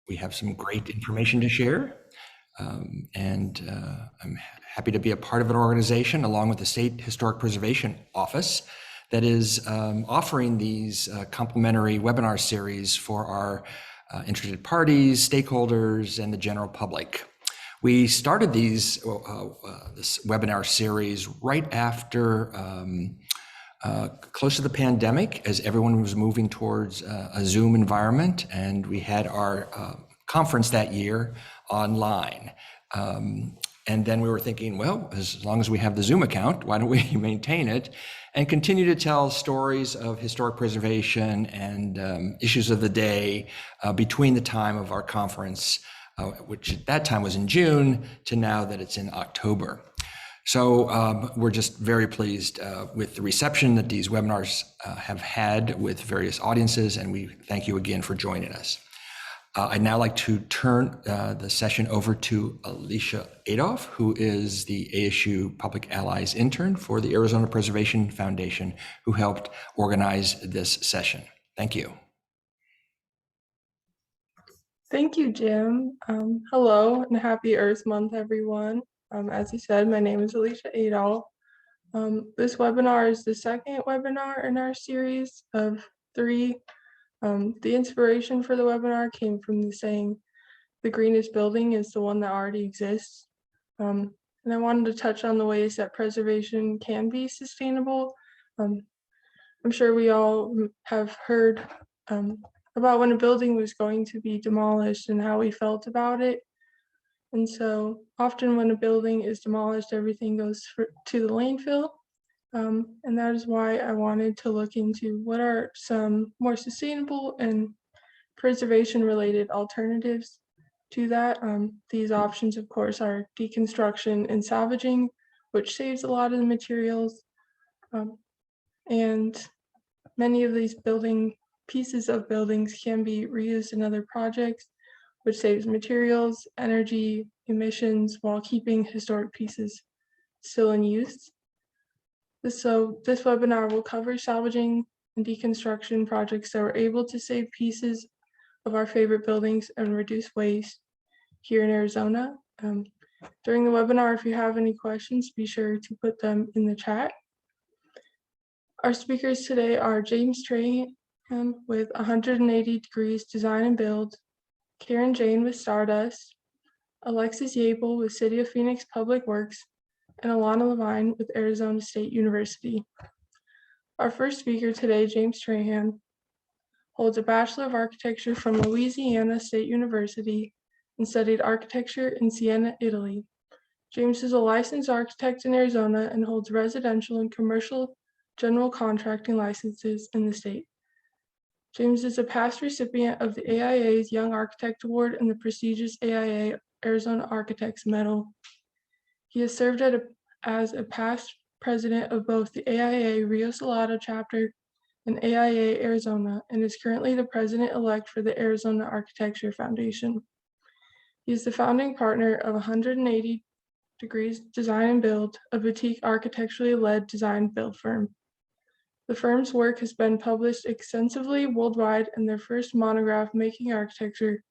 we have some great information to share. I'm happy to be a part of an organization along with the State Historic Preservation Office that is offering these complimentary webinar series for our interested parties, stakeholders, and the general public. We started this webinar series right after close to the pandemic, as everyone was moving towards a Zoom environment, and we had our conference that year online. And then we were thinking, well, as long as we have the Zoom account, why don't we maintain it and continue to tell stories of historic preservation and issues of the day between the time of our conference, which at that time was in June, to now that it's in October. So we're just very pleased with the reception that these webinars have had with various audiences, and we thank you again for joining us. I'd now like to turn the session over to Alicia Adolph, who is the ASU Public Allies intern for the Arizona Preservation Foundation, who helped organize this session. Thank you. Thank you, Jim. Hello and happy Earth Month, everyone. As you said, my name is Alicia Adolph. This webinar is the second webinar in our series of 3. The inspiration for the webinar came from the saying, the greenest building is the one that already exists. And I wanted to touch on the ways that preservation can be sustainable. I'm sure we all have heard about when a building was going to be demolished and how we felt about it. And so often when a building is demolished, everything goes to the landfill. And that is why I wanted to look into what are some more sustainable and preservation related alternatives to that. These options, of course, are deconstruction and salvaging, which saves a lot of the materials. And many of these pieces of buildings can be reused in other projects, which saves materials, energy, emissions, while keeping historic pieces still in use. So this webinar will cover salvaging and deconstruction projects that were able to save pieces of our favorite buildings and reduce waste here in Arizona. During the webinar, if you have any questions, be sure to put them in the chat. Our speakers today are Trahan with 180 Degrees Design and Build, Jayne with Stardust, Alexis Yaple with City of Phoenix Public Works, and Alana Levine with Arizona State University. Our first speaker today, Trahan, holds a Bachelor of Architecture from Louisiana State University and studied architecture in Siena, Italy. James is a licensed architect in Arizona and holds residential and commercial general contracting licenses in the state. James is a past recipient of the AIA's Young Architect Award and the prestigious AIA Arizona Architects Medal. He has served as a past president of both the AIA Rio Salado chapter and AIA Arizona, and is currently the president-elect for the Arizona Architecture Foundation. He is the founding partner of 180 Degrees Design and Build, a boutique architecturally led design build firm. The firm's work has been published extensively worldwide, and their first monograph, Making Architecture,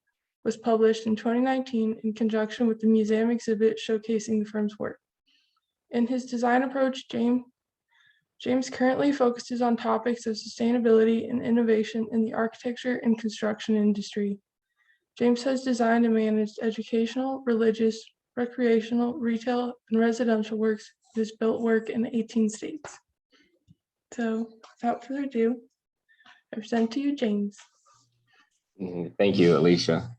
was published in 2019 in conjunction with the museum exhibit showcasing the firm's work. In his design approach, James currently focuses on topics of sustainability and innovation in the architecture and construction industry. James has designed and managed educational, religious, recreational, retail, and residential works. He has built work in 18 states. So without further ado, I present to you, James. Thank you, Alicia.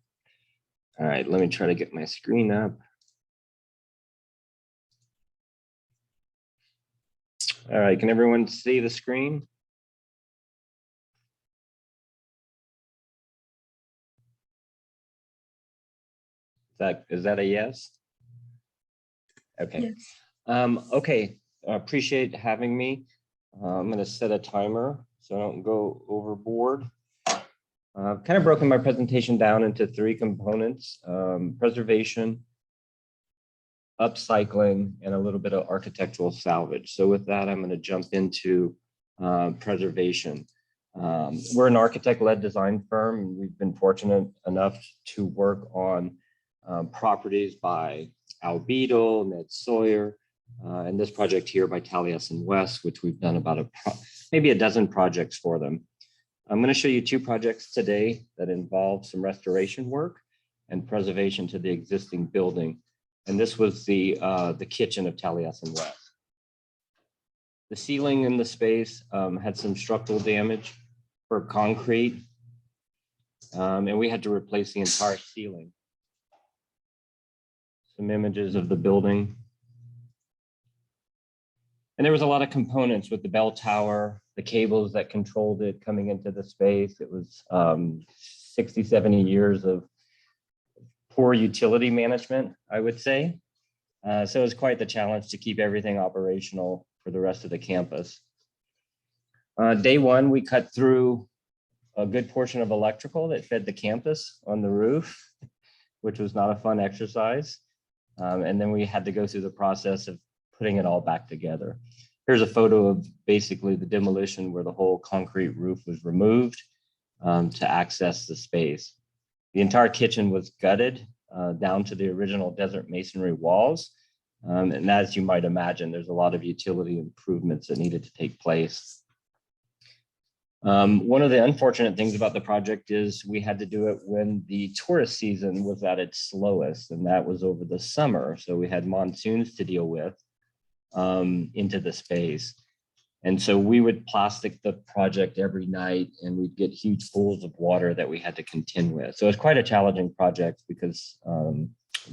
All right, let me try to get my screen up. All right, can everyone see the screen? Is that a yes? Okay. Yes. Okay, I appreciate having me. I'm going to set a timer so I don't go overboard. I've kind of broken my presentation down into 3 components: preservation, upcycling, and a little bit of architectural salvage. So with that, I'm going to jump into preservation. We're an architect-led design firm, and we've been fortunate enough to work on properties by Al Beadle, Ned Sawyer, and this project here by Taliesin West, which we've done about maybe a dozen projects for them. I'm going to show you two projects today that involve some restoration work and preservation to the existing building. And this was the kitchen of Taliesin West. The ceiling in the space had some structural damage for concrete, and we had to replace the entire ceiling. Some images of the building. And there was a lot of components with the bell tower, the cables that controlled it coming into the space. It was 60, 70 years of poor utility management, I would say. So it was quite the challenge to keep everything operational for the rest of the campus. Day one, we cut through a good portion of electrical that fed the campus on the roof, which was not a fun exercise. And then we had to go through the process of putting it all back together. Here's a photo of basically the demolition where the whole concrete roof was removed to access the space. The entire kitchen was gutted down to the original desert masonry walls. And as you might imagine, there's a lot of utility improvements that needed to take place. One of the unfortunate things about the project is we had to do it when the tourist season was at its slowest, and that was over the summer. So we had monsoons to deal with into the space. And so we would plastic the project every night, and we'd get huge pools of water that we had to contend with. So it's quite a challenging project because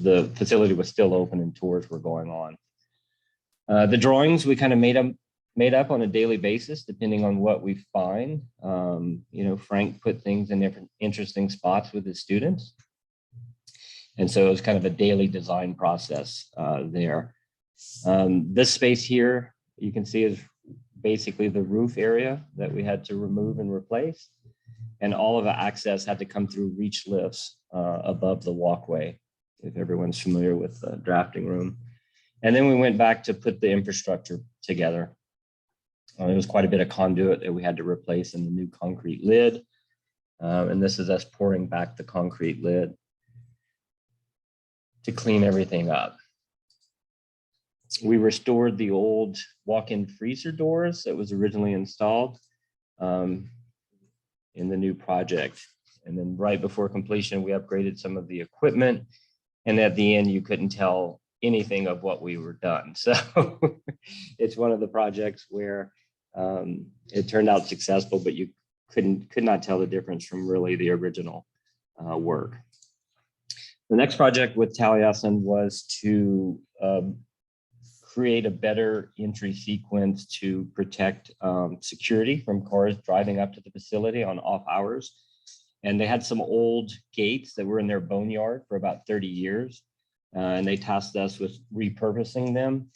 the facility was still open and tours were going on. The drawings we kind of made up on a daily basis, depending on what we find. Frank put things in different interesting spots with his students. And so it was kind of a daily design process there. This space here, you can see is basically the roof area that we had to remove and replace. And all of the access had to come through reach lifts above the walkway, if everyone's familiar with the drafting room. And then we went back to put the infrastructure together. There was quite a bit of conduit that we had to replace in the new concrete lid. And this is us pouring back the concrete lid to clean everything up. We restored the old walk-in freezer doors that was originally installed in the new project. And then right before completion, we upgraded some of the equipment. And at the end, you couldn't tell anything of what we were done. So it's one of the projects where it turned out successful, but you could not tell the difference from really the original work. The next project with Taliesin was to create a better entry sequence to protect security from cars driving up to the facility on off hours. And they had some old gates that were in their boneyard for about 30 years. And they tasked us with repurposing them.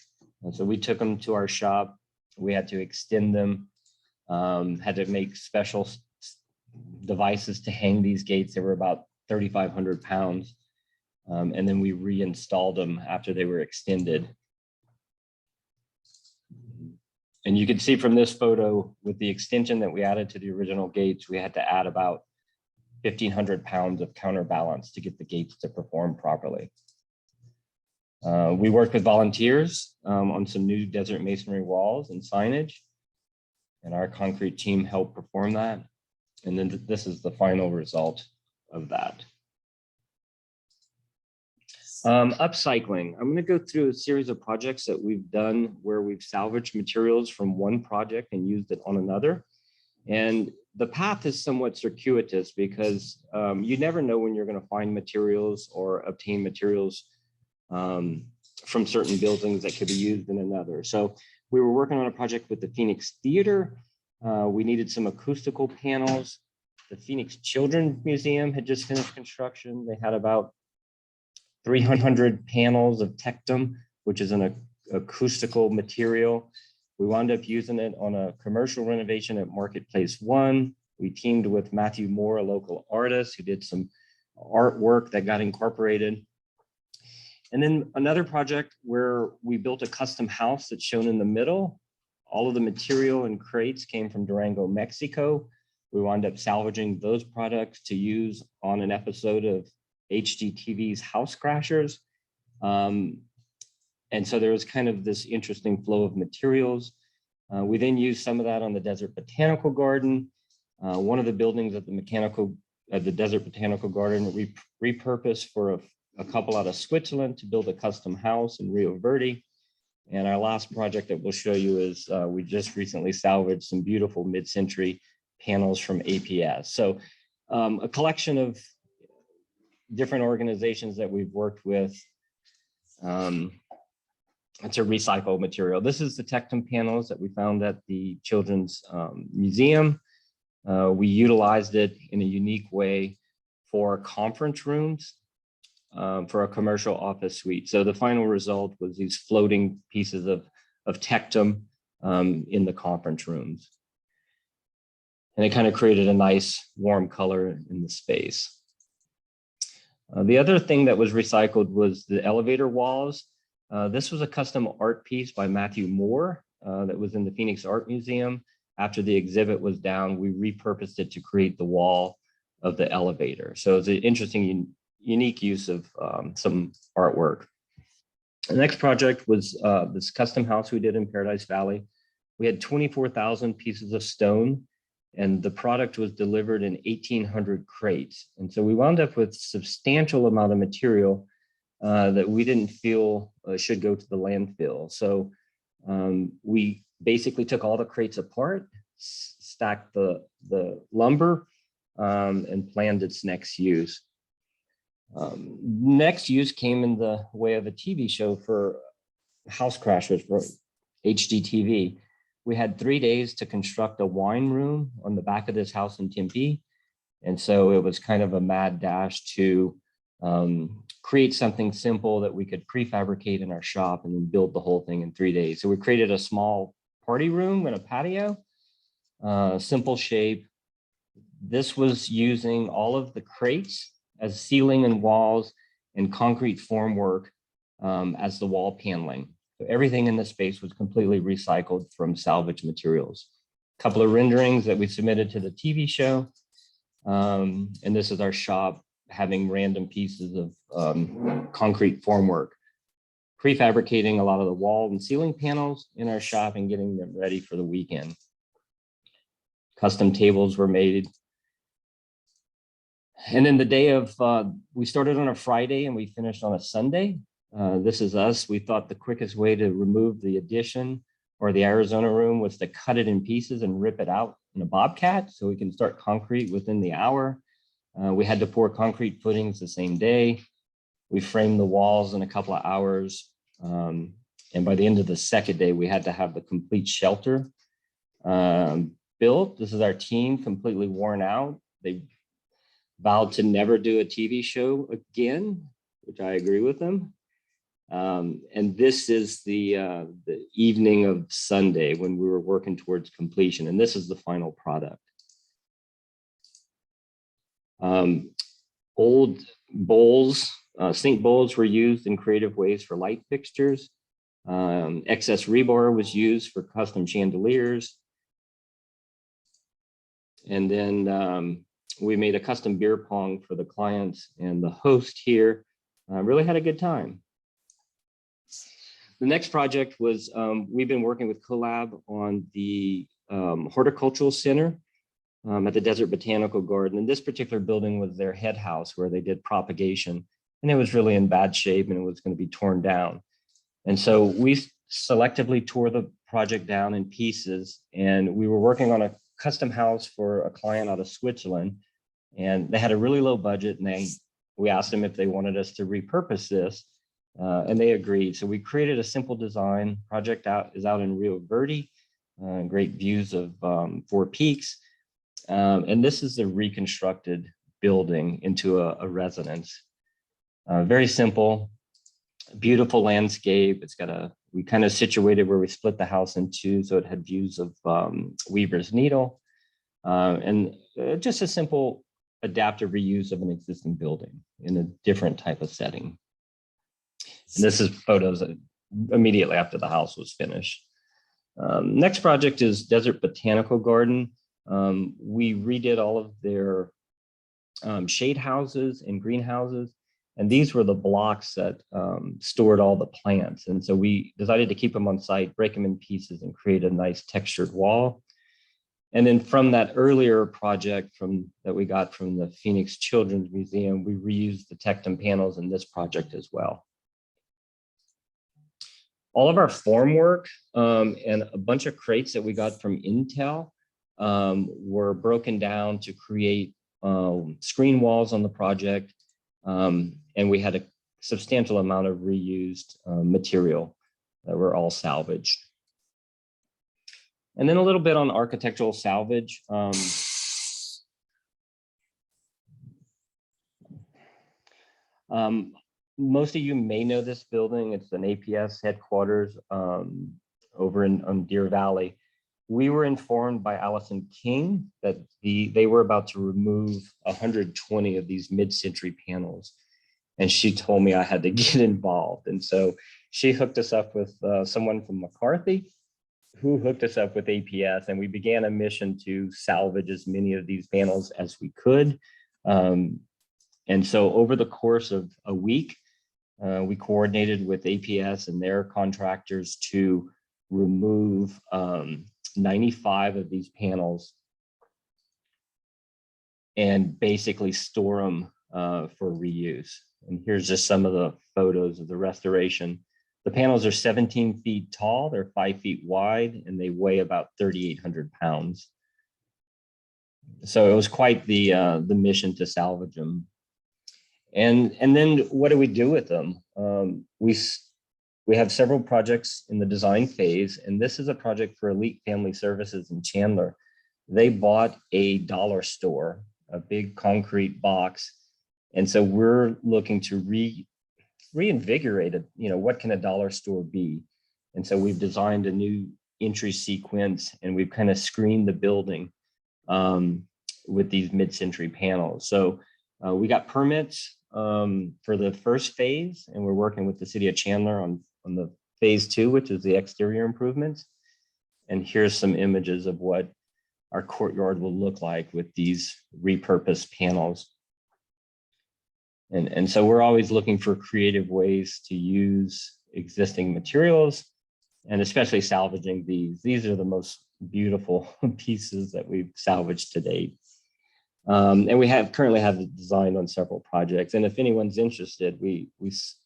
And so we took them to our shop. We had to extend them, had to make special devices to hang these gates. They were about 3,500 pounds. And then we reinstalled them after they were extended. And you can see from this photo, with the extension that we added to the original gates, we had to add about 1,500 pounds of counterbalance to get the gates to perform properly. We worked with volunteers on some new desert masonry walls and signage, and our concrete team helped perform that. And then this is the final result of that. Upcycling. I'm going to go through a series of projects that we've done where we've salvaged materials from one project and used it on another. And the path is somewhat circuitous because you never know when you're going to find materials or obtain materials from certain buildings that could be used in another. So we were working on a project with the Phoenix Theater. We needed some acoustical panels. The Phoenix Children's Museum had just finished construction. They had about 300 panels of tectum, which is an acoustical material. We wound up using it on a commercial renovation at Marketplace 1. We teamed with Matthew Moore, a local artist who did some artwork that got incorporated. And then another project where we built a custom house that's shown in the middle. All of the material and crates came from Durango, Mexico. We wound up salvaging those products to use on an episode of HGTV's House Crashers. And so there was kind of this interesting flow of materials. We then used some of that on the Desert Botanical Garden. One of the buildings at the Desert Botanical Garden repurposed for a couple out of Switzerland to build a custom house in Rio Verde. And our last project that we'll show you is we just recently salvaged some beautiful mid-century panels from APS. So a collection of different organizations that we've worked with to recycle material. This is the Tectum panels that we found at the Children's Museum. We utilized it in a unique way for conference rooms for a commercial office suite. So the final result was these floating pieces of Tectum in the conference rooms. And it kind of created a nice warm color in the space. The other thing that was recycled was the elevator walls. This was a custom art piece by Matthew Moore that was in the Phoenix Art Museum. After the exhibit was down, we repurposed it to create the wall of the elevator. So it's an interesting, unique use of some artwork. The next project was this custom house we did in Paradise Valley. We had 24,000 pieces of stone, and the product was delivered in 1,800 crates. And so we wound up with substantial amount of material that we didn't feel should go to the landfill. So we basically took all the crates apart, stacked the lumber, and planned its next use. Next use came in the way of a TV show for House Crashers for HGTV. We had 3 days to construct a wine room on the back of this house in Tempe. And so it was kind of a mad dash to create something simple that we could prefabricate in our shop and then build the whole thing in 3 days. So we created a small party room and a patio, simple shape. This was using all of the crates as ceiling and walls and concrete formwork as the wall paneling. So everything in the space was completely recycled from salvage materials. A couple of renderings that we submitted to the TV show. And this is our shop having random pieces of concrete formwork, prefabricating a lot of the wall and ceiling panels in our shop and getting them ready for the weekend. Custom tables were made. And then the day of, we started on a Friday and we finished on a Sunday. This is us. We thought the quickest way to remove the addition or the Arizona room was to cut it in pieces and rip it out in a Bobcat so we can start concrete within the hour. We had to pour concrete footings the same day. We framed the walls in a couple of hours. And by the end of the second day, we had to have the complete shelter built. This is our team completely worn out. They vowed to never do a TV show again, which I agree with them. And this is the evening of Sunday when we were working towards completion. And this is the final product. Old bowls, sink bowls were used in creative ways for light fixtures. Excess rebar was used for custom chandeliers. And then we made a custom beer pong for the clients, and the host here really had a good time. The next project was, we've been working with Collab on the Horticultural Center at the Desert Botanical Garden. And this particular building was their head house where they did propagation, and it was really in bad shape and it was going to be torn down. And so we selectively tore the project down in pieces, and we were working on a custom house for a client out of Switzerland, and they had a really low budget, and we asked them if they wanted us to repurpose this. And they agreed. So we created a simple design. Project is out in Rio Verde, great views of Four Peaks. And this is the reconstructed building into a residence. Very simple, beautiful landscape. It's got we kind of situated where we split the house in two, so it had views of Weaver's Needle, and just a simple adaptive reuse of an existing building in a different type of setting. And this is photos immediately after the house was finished. Next project is Desert Botanical Garden. We redid all of their shade houses and greenhouses. And these were the blocks that stored all the plants. And so we decided to keep them on site, break them in pieces, and create a nice textured wall. And then from that earlier project that we got from the Phoenix Children's Museum, we reused the Tectum panels in this project as well. All of our formwork and a bunch of crates that we got from Intel were broken down to create screen walls on the project. And we had a substantial amount of reused material that were all salvaged. And then a little bit on architectural salvage. Most of you may know this building. It's an APS headquarters over on Deer Valley. We were informed by Allison King that they were about to remove 120 of these mid-century panels. And she told me I had to get involved. And so she hooked us up with someone from McCarthy, who hooked us up with APS. And we began a mission to salvage as many of these panels as we could. And so over the course of a week, we coordinated with APS and their contractors to remove 95 of these panels and basically store them for reuse. And here's just some of the photos of the restoration. The panels are 17 feet tall, they're 5 feet wide, and they weigh about 3,800 pounds. So it was quite the mission to salvage them. And then what do we do with them? We have several projects in the design phase, and this is a project for Elite Family Services in Chandler. They bought a dollar store, a big concrete box. And so we're looking to reinvigorate it. What can a dollar store be? And so we've designed a new entry sequence, and we've kind of screened the building with these mid-century panels. So we got permits for the first phase, and we're working with the city of Chandler on the phase 2, which is the exterior improvements. And here's some images of what our courtyard will look like with these repurposed panels. And so we're always looking for creative ways to use existing materials, and especially salvaging these. These are the most beautiful pieces that we've salvaged to date. And we currently have it designed on several projects. And if anyone's interested, we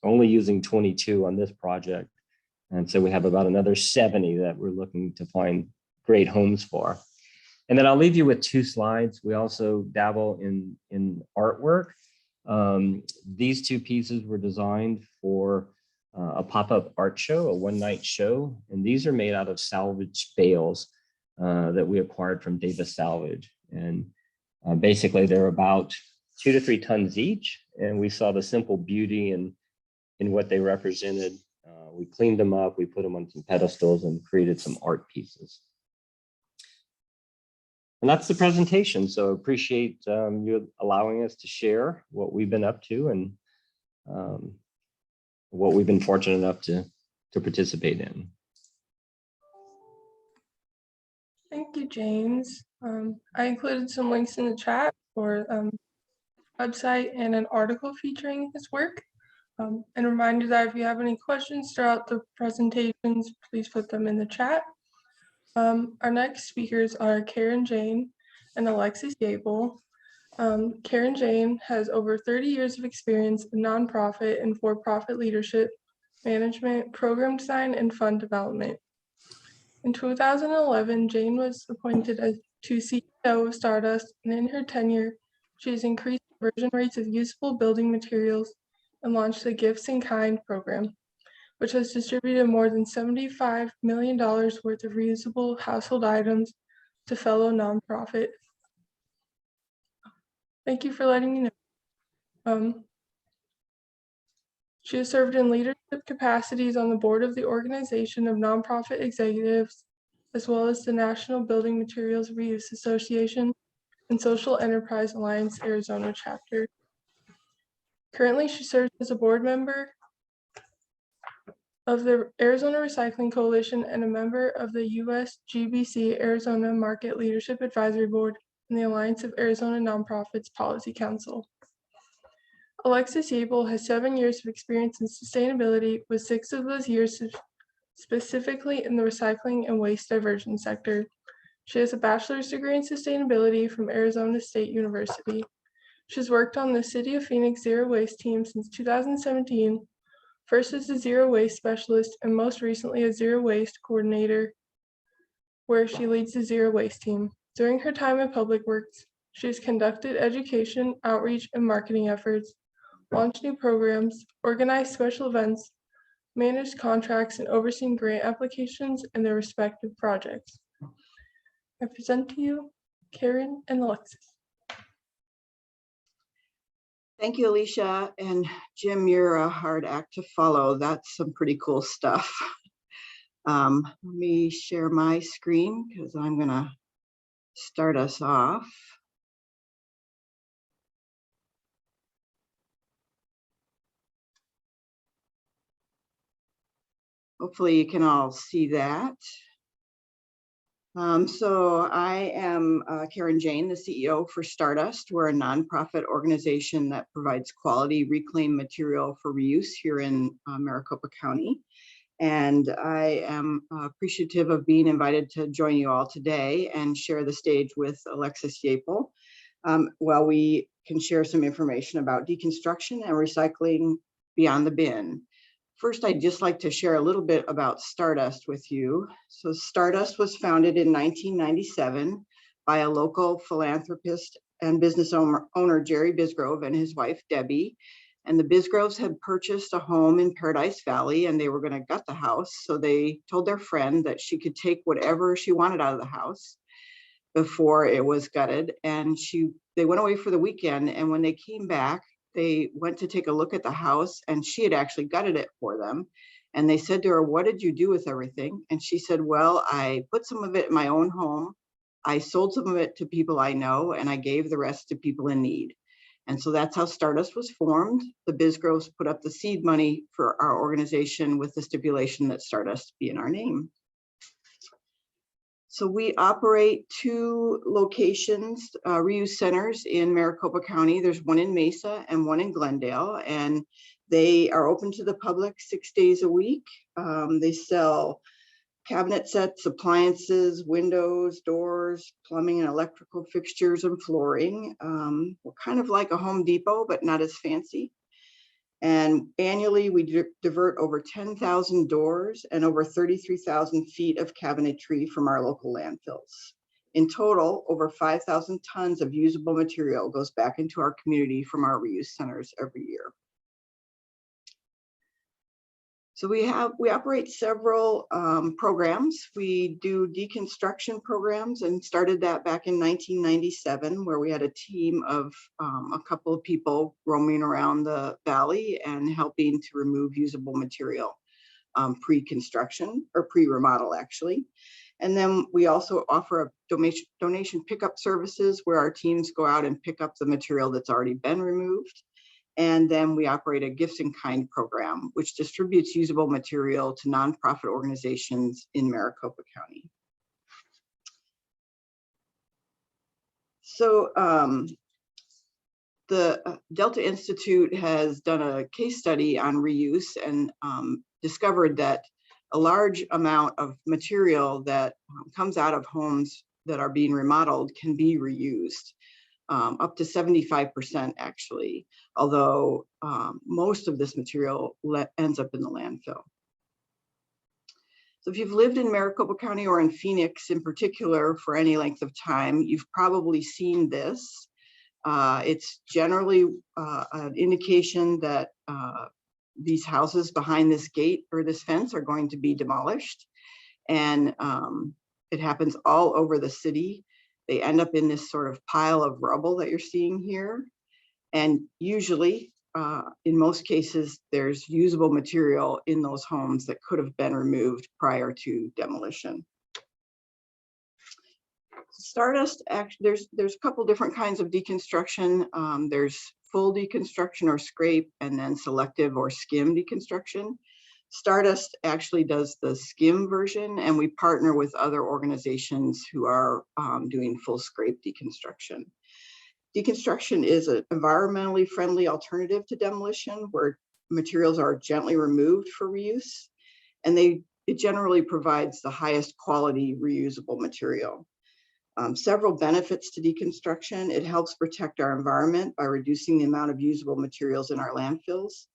only using 22 on this project. And so we have about another 70 that we're looking to find great homes for. And then I'll leave you with 2 slides. We also dabble in artwork. These 2 pieces were designed for a pop-up art show, a one-night show. And these are made out of salvage bales that we acquired from Davis Salvage. And basically, they're about 2 to 3 tons each, and we saw the simple beauty in what they represented. We cleaned them up, we put them on some pedestals, and created some art pieces. And that's the presentation. So appreciate you allowing us to share what we've been up to and what we've been fortunate enough to participate in. Thank you, James. I included some links in the chat for website and an article featuring his work. And a reminder that if you have any questions throughout the presentations, please put them in the chat. Our next speakers are Jayne and Alexis Yaple. Jayne has over 30 years of experience in nonprofit and for-profit leadership, management, program design, and fund development. In 2011, Jayne was appointed to CEO of Stardust, and in her tenure, she has increased conversion rates of usable building materials and launched the Gifts in Kind program, which has distributed more than $75 million worth of reusable household items to fellow nonprofits. Thank you for letting me know. She has served in leadership capacities on the board of the Organization of Nonprofit Executives, as well as the National Building Materials Reuse Association and Social Enterprise Alliance Arizona chapter. Currently, she serves as a board member of the Arizona Recycling Coalition and a member of the U.S. GBC Arizona Market Leadership Advisory Board and the Alliance of Arizona Nonprofits Policy Council. Alexis Yaple has 7 years of experience in sustainability, with 6 of those years specifically in the recycling and waste diversion sector. She has a bachelor's degree in sustainability from Arizona State University. She's worked on the City of Phoenix Zero Waste team since 2017, first as a zero waste specialist and most recently as zero waste coordinator, where she leads the zero waste team. During her time in public works, she has conducted education, outreach, and marketing efforts, launched new programs, organized special events, managed contracts, and overseen grant applications and their respective projects. I present to you Karen and Alexis. Thank you, Alicia. And Jim, you're a hard act to follow. That's some pretty cool stuff. Let me share my screen because I'm gonna start us off. Hopefully you can all see that. So I am Karen Jayne, the CEO for Stardust. We're a nonprofit organization that provides quality reclaimed material for reuse here in Maricopa County. And I am appreciative of being invited to join you all today and share the stage with Alexis Yaple, while we can share some information about deconstruction and recycling beyond the bin. First, I'd just like to share a little bit about Stardust with you. So Stardust was founded in 1997 by a local philanthropist and business owner, Jerry Bisgrove, and his wife, Debbie. And the Bisgroves had purchased a home in Paradise Valley and they were going to gut the house. So they told their friend that she could take whatever she wanted out of the house before it was gutted. And they went away for the weekend. And when they came back, they went to take a look at the house and she had actually gutted it for them. And they said to her, "What did you do with everything?" And she said, "Well, I put some of it in my own home. I sold some of it to people I know, and I gave the rest to people in need." And so that's how Stardust was formed. The Bisgroves put up the seed money for our organization with the stipulation that Stardust be in our name. So we operate 2 locations, reuse centers in Maricopa County. There's one in Mesa and one in Glendale, and they are open to the public 6 days a week. They sell cabinet sets, appliances, windows, doors, plumbing and electrical fixtures, and flooring. We're kind of like a Home Depot, but not as fancy. And annually, we divert over 10,000 doors and over 33,000 feet of cabinetry from our local landfills. In total, over 5,000 tons of usable material goes back into our community from our reuse centers every year. So we operate several programs. We do deconstruction programs and started that back in 1997, where we had a team of a couple of people roaming around the valley and helping to remove usable material pre-construction or pre-remodel actually. And then we also offer a donation pickup services where our teams go out and pick up the material that's already been removed. And then we operate a gifts in kind program, which distributes usable material to nonprofit organizations in Maricopa County. So the Delta Institute has done a case study on reuse and discovered that a large amount of material that comes out of homes that are being remodeled can be reused. Up to 75% actually, although most of this material ends up in the landfill. So if you've lived in Maricopa County or in Phoenix in particular for any length of time, you've probably seen this. It's generally an indication that these houses behind this gate or this fence are going to be demolished. And it happens all over the city. They end up in this sort of pile of rubble that you're seeing here. And usually, in most cases, there's usable material in those homes that could have been removed prior to demolition. Stardust, actually, there's a couple different kinds of deconstruction. There's full deconstruction or scrape, and then selective or skim deconstruction. Stardust actually does the skim version, and we partner with other organizations who are doing full scrape deconstruction. Deconstruction is an environmentally friendly alternative to demolition, where materials are gently removed for reuse, and it generally provides the highest quality reusable material. Several benefits to deconstruction. It helps protect our environment by reducing the amount of usable materials in our landfills.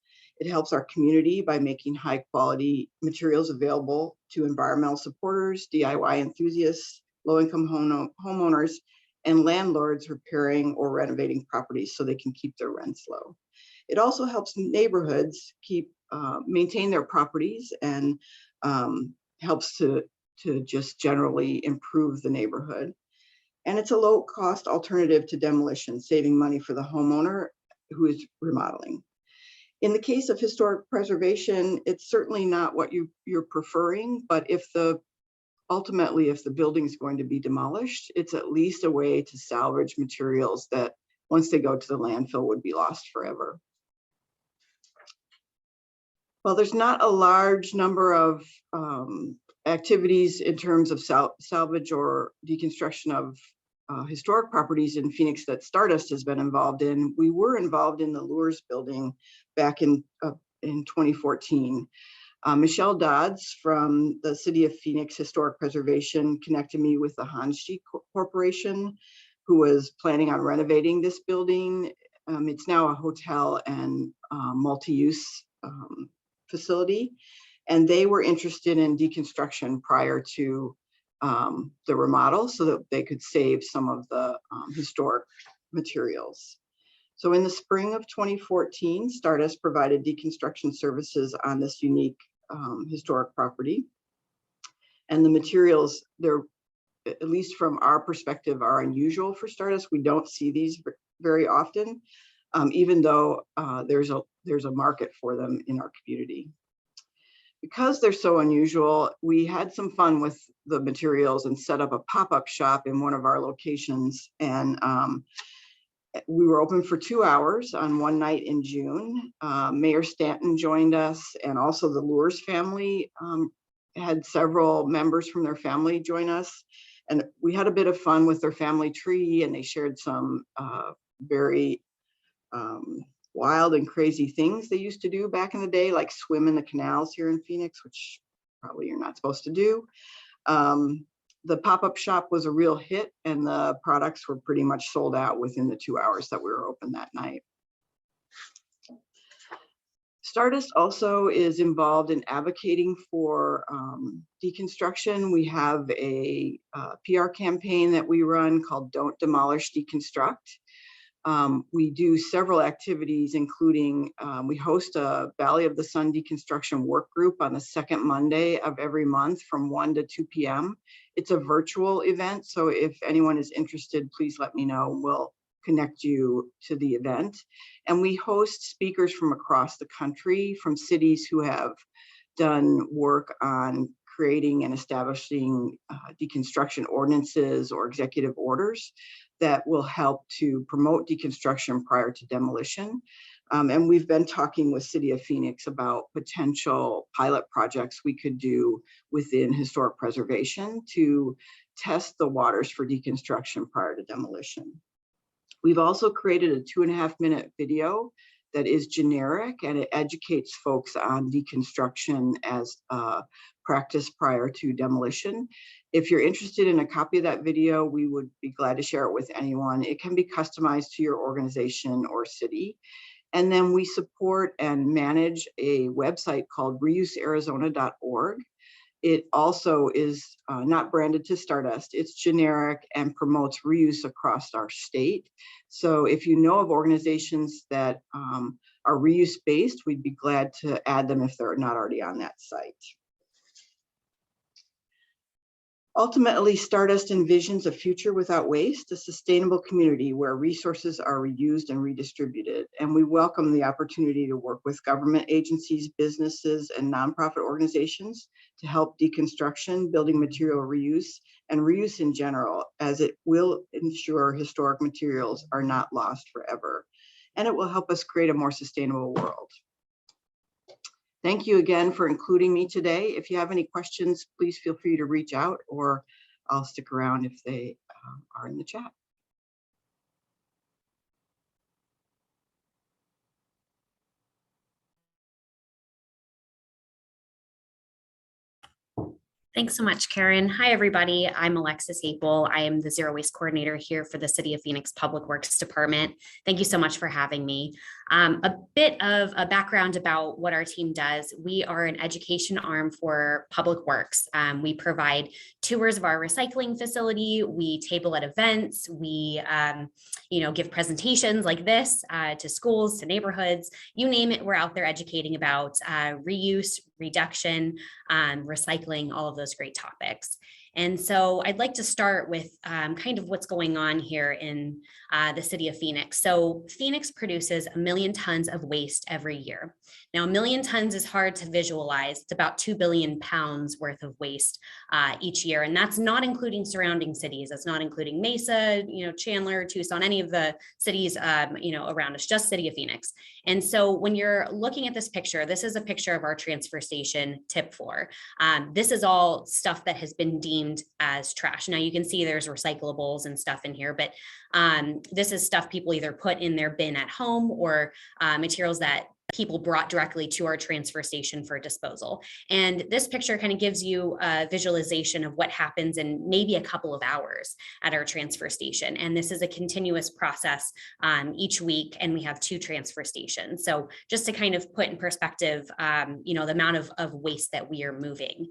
It helps our community by making high quality materials available to environmental supporters, DIY enthusiasts, low-income homeowners, and landlords repairing or renovating properties so they can keep their rents low. It also helps neighborhoods maintain their properties and helps to just generally improve the neighborhood. And it's a low-cost alternative to demolition, saving money for the homeowner who is remodeling. In the case of historic preservation, it's certainly not what you're preferring, but ultimately, if the building is going to be demolished, it's at least a way to salvage materials that once they go to the landfill would be lost forever. Well, there's not a large number of activities in terms of salvage or deconstruction of historic properties in Phoenix that Stardust has been involved in. We were involved in the Lures building back in 2014. Michelle Dodds from the City of Phoenix Historic Preservation connected me with the Hanshi Corporation, who was planning on renovating this building. It's now a hotel and multi-use facility, and they were interested in deconstruction prior to the remodel so that they could save some of the historic materials. So in the spring of 2014, Stardust provided deconstruction services on this unique historic property. And the materials, they're, at least from our perspective, are unusual for Stardust. We don't see these very often, even though there's a market for them in our community. Because they're so unusual, we had some fun with the materials and set up a pop-up shop in one of our locations. And we were open for 2 hours on one night in June. Mayor Stanton joined us, and also the Lures family had several members from their family join us. And we had a bit of fun with their family tree, and they shared some very wild and crazy things they used to do back in the day, like swim in the canals here in Phoenix, which probably you're not supposed to do. The pop-up shop was a real hit, and the products were pretty much sold out within the 2 hours that we were open that night. Stardust also is involved in advocating for deconstruction. We have a PR campaign that we run called Don't Demolish, Deconstruct. We do several activities, including we host a Valley of the Sun deconstruction work group on the second Monday of every month from 1 to 2 p.m. It's a virtual event, so if anyone is interested, please let me know. We'll connect you to the event. And we host speakers from across the country, from cities who have done work on creating and establishing deconstruction ordinances or executive orders that will help to promote deconstruction prior to demolition. And we've been talking with City of Phoenix about potential pilot projects we could do within historic preservation to test the waters for deconstruction prior to demolition. We've also created a 2.5-minute video that is generic, and it educates folks on deconstruction as practice prior to demolition. If you're interested in a copy of that video, we would be glad to share it with anyone. It can be customized to your organization or city. And then we support and manage a website called reusearizona.org. It also is not branded to Stardust. It's generic and promotes reuse across our state. So if you know of organizations that are reuse-based, we'd be glad to add them if they're not already on that site. Ultimately, Stardust envisions a future without waste, a sustainable community where resources are reused and redistributed. And we welcome the opportunity to work with government agencies, businesses, and nonprofit organizations to help deconstruction, building material reuse, and reuse in general, as it will ensure historic materials are not lost forever. And it will help us create a more sustainable world. Thank you again for including me today. If you have any questions, please feel free to reach out, or I'll stick around if they are in the chat. Thanks so much, Karen. Hi, everybody. I'm Alexis Yaple. I am the Zero Waste Coordinator here for the City of Phoenix Public Works Department. Thank you so much for having me. A bit of a background about what our team does. We are an education arm for Public Works. We provide tours of our recycling facility. We table at events. We give presentations like this to schools, to neighborhoods, you name it, we're out there educating about reuse, reduction, recycling, all of those great topics. And so I'd like to start with kind of what's going on here in the city of Phoenix. So Phoenix produces 1 million tons of waste every year. Now, 1 million tons is hard to visualize. It's about 2 billion pounds worth of waste each year. And that's not including surrounding cities. That's not including Mesa, Chandler, Tucson, any of the cities, around us, just city of Phoenix. And so when you're looking at this picture, this is a picture of our transfer station tip floor. This is all stuff that has been deemed as trash. Now you can see there's recyclables and stuff in here, but this is stuff people either put in their bin at home or materials that people brought directly to our transfer station for disposal. And this picture kind of gives you a visualization of what happens in maybe a couple of hours at our transfer station. And this is a continuous process each week, and we have 2 transfer stations. So just to kind of put in perspective, the amount of waste that we are moving.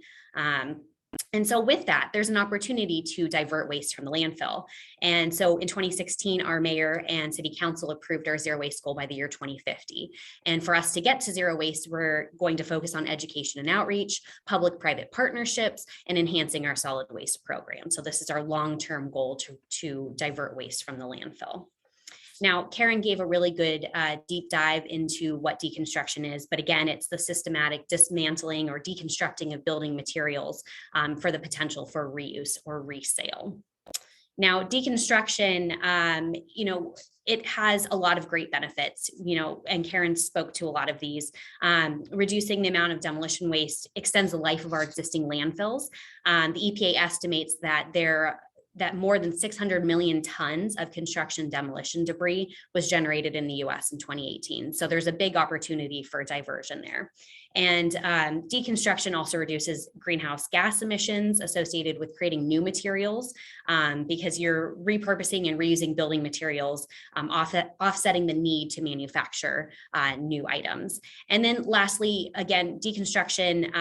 And so with that, there's an opportunity to divert waste from the landfill. And so in 2016, our mayor and city council approved our zero waste goal by the year 2050. And for us to get to zero waste, we're going to focus on education and outreach, public-private partnerships, and enhancing our solid waste program. So this is our long-term goal to divert waste from the landfill. Now, Karen gave a really good deep dive into what deconstruction is, but again, it's the systematic dismantling or deconstructing of building materials for the potential for reuse or resale. Now, deconstruction, it has a lot of great benefits, and Karen spoke to a lot of these. Reducing the amount of demolition waste extends the life of our existing landfills. The EPA estimates that more than 600 million tons of construction demolition debris was generated in the US in 2018. So there's a big opportunity for diversion there. And deconstruction also reduces greenhouse gas emissions associated with creating new materials because you're repurposing and reusing building materials, offsetting the need to manufacture new items. And then lastly, again, deconstruction,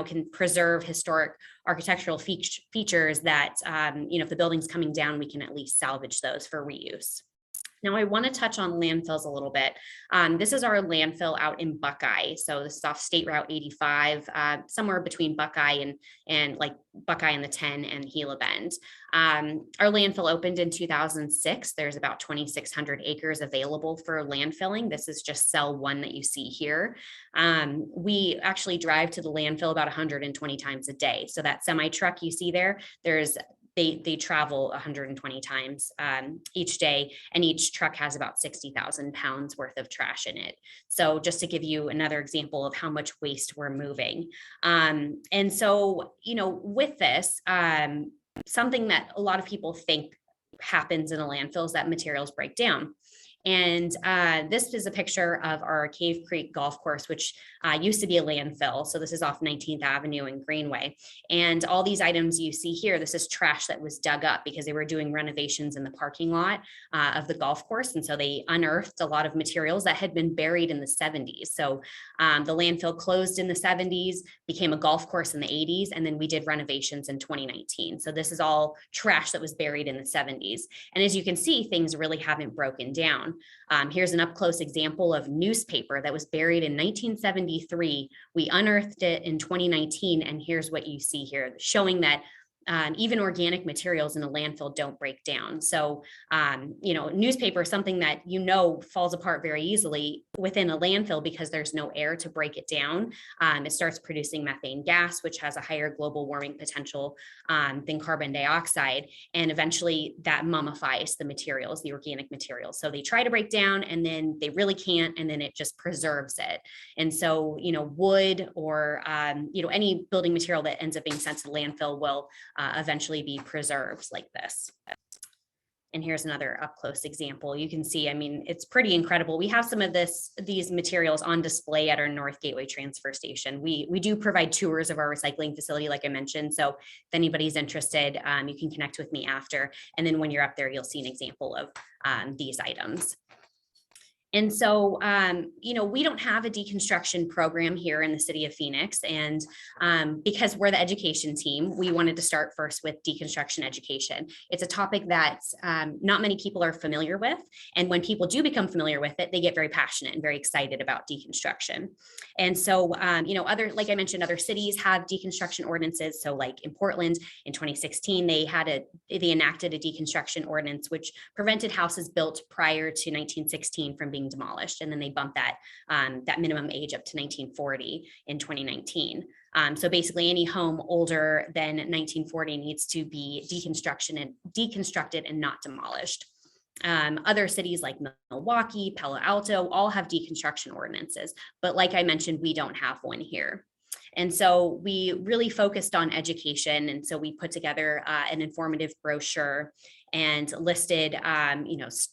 can preserve historic architectural features that, if the building's coming down, we can at least salvage those for reuse. Now, I want to touch on landfills a little bit. This is our landfill out in Buckeye. So this is off State Route 85, somewhere between Buckeye and like Buckeye and the 10 and Gila Bend. Our landfill opened in 2006. There's about 2,600 acres available for landfilling. This is just cell 1 that you see here. We actually drive to the landfill about 120 times a day. So that semi truck you see there, they travel 120 times each day, and each truck has about 60,000 pounds worth of trash in it. So just to give you another example of how much waste we're moving. And so, with this, something that a lot of people think happens in a landfill is that materials break down. And this is a picture of our Cave Creek Golf Course, which used to be a landfill. So this is off 19th Avenue and Greenway. And all these items you see here, this is trash that was dug up because they were doing renovations in the parking lot of the golf course. And so they unearthed a lot of materials that had been buried in the 70s. So the landfill closed in the 70s, became a golf course in the 80s, and then we did renovations in 2019. So this is all trash that was buried in the 70s. And as you can see, things really haven't broken down. Here's an up-close example of newspaper that was buried in 1973. We unearthed it in 2019, and here's what you see here, showing that even organic materials in a landfill don't break down. So, newspaper is something that falls apart very easily. within a landfill, because there's no air to break it down, it starts producing methane gas, which has a higher global warming potential than carbon dioxide. And eventually that mummifies the materials, the organic materials. So they try to break down and then they really can't, and then it just preserves it. And so, wood or, any building material that ends up being sent to the landfill will eventually be preserved like this. And here's another up close example. You can see, it's pretty incredible. We have some of these materials on display at our North Gateway transfer station. We do provide tours of our recycling facility, like I mentioned. So if anybody's interested, you can connect with me after. And then when you're up there, you'll see an example of these items. And so, we don't have a deconstruction program here in the city of Phoenix. And because we're the education team, we wanted to start first with deconstruction education. It's a topic that not many people are familiar with. And when people do become familiar with it, they get very passionate and very excited about deconstruction. And so, like I mentioned, other cities have deconstruction ordinances. So like in Portland in 2016, they enacted a deconstruction ordinance, which prevented houses built prior to 1916 from being demolished, and then they bumped that minimum age up to 1940 in 2019. So basically, any home older than 1940 needs to be deconstructed and not demolished. Other cities like Milwaukee, Palo Alto, all have deconstruction ordinances, but like I mentioned, we don't have one here. And so we really focused on education. And so we put together an informative brochure and listed,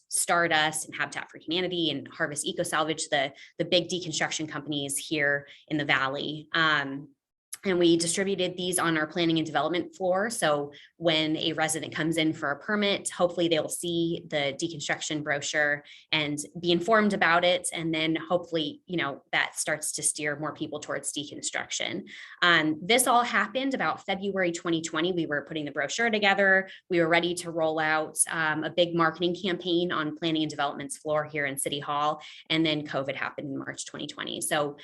Stardust and Habitat for Humanity and Harvest Eco Salvage, the big deconstruction companies here in the Valley. And we distributed these on our planning and development floor. So when a resident comes in for a permit, hopefully they'll see the deconstruction brochure and be informed about it. And then hopefully, that starts to steer more people towards deconstruction. This all happened about February 2020. We were putting the brochure together. We were ready to roll out a big marketing campaign on planning and development's floor here in City Hall. And then COVID happened in March 2020. So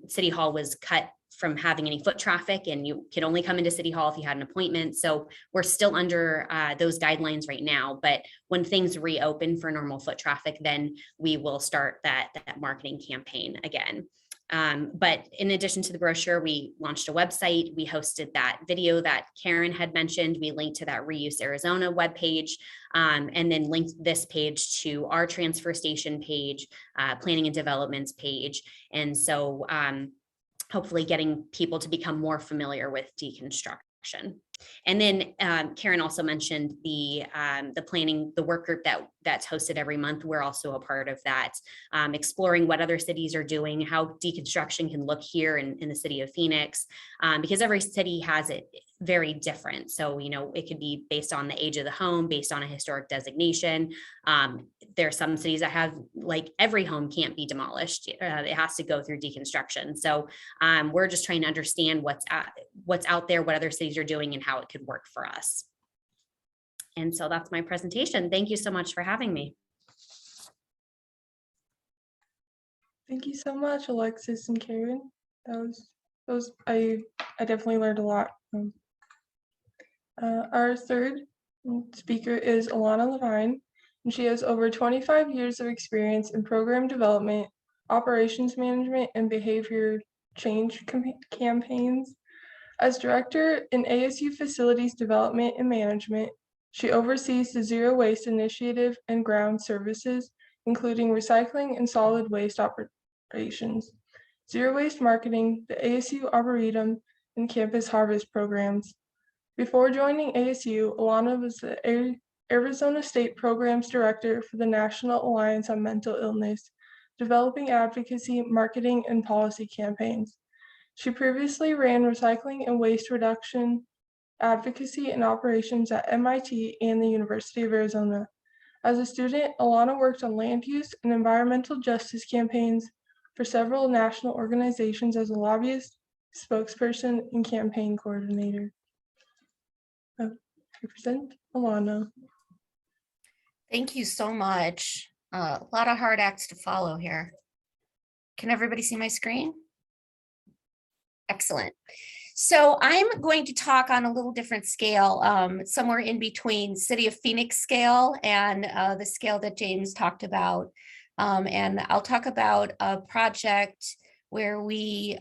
City Hall was cut from having any foot traffic, and you could only come into City Hall if you had an appointment. So we're still under those guidelines right now, but when things reopen for normal foot traffic, then we will start that marketing campaign again. But in addition to the brochure, we launched a website. We hosted that video that Karen had mentioned. We linked to that Reuse Arizona webpage, and then linked this page to our transfer station page, planning and developments page. And so hopefully getting people to become more familiar with deconstruction. And then Karen also mentioned the planning, the work group that's hosted every month. We're also a part of that, exploring what other cities are doing, how deconstruction can look here in the city of Phoenix, because every city has it very different. So, it could be based on the age of the home, based on a historic designation. There are some cities that have, like, every home can't be demolished. It has to go through deconstruction. So we're just trying to understand what's out there, what other cities are doing, and how it could work for us. And so that's my presentation. Thank you so much for having me. Thank you so much, Alexis and Karen. I definitely learned a lot. Our third speaker is Alana Levine, and she has over 25 years of experience in program development, operations management, and behavior change campaigns. As director in ASU Facilities Development and Management, she oversees the Zero Waste Initiative and ground services, including recycling and solid waste operations, zero waste marketing, the ASU Arboretum, and campus harvest programs. Before joining ASU, Alana was the Arizona State Programs Director for the National Alliance on Mental Illness, developing advocacy, marketing, and policy campaigns. She previously ran recycling and waste reduction, advocacy, and operations at MIT and the University of Arizona. As a student, Alana worked on land use and environmental justice campaigns for several national organizations as a lobbyist, spokesperson, and campaign coordinator. I present Alana. Thank you so much. A lot of hard acts to follow here. Can everybody see my screen? Excellent. So I'm going to talk on a little different scale, somewhere in between City of Phoenix scale and the scale that James talked about And I'll talk about a project where we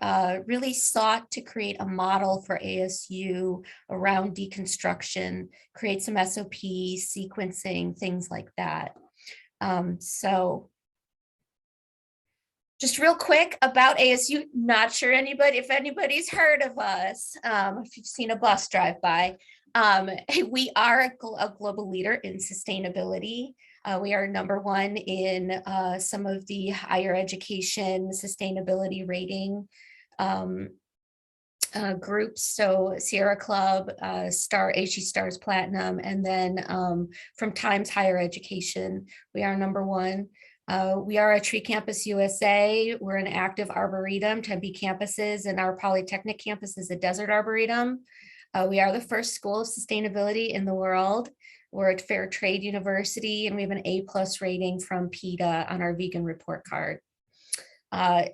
really sought to create a model for ASU around deconstruction, create some SOP, sequencing, things like that. So just real quick about ASU, not sure if anybody's heard of us, if you've seen a bus drive by. We are a global leader in sustainability. We are #1 in some of the higher education sustainability rating groups. So Sierra Club, HE Stars Platinum, and then from Times Higher Education, we are #1. We are a Tree Campus USA. We're an active arboretum, Tempe campuses, and our Polytechnic campus is a desert arboretum. We are the first school of sustainability in the world. We're at Fair Trade University, and we have an A+ rating from PETA on our vegan report card.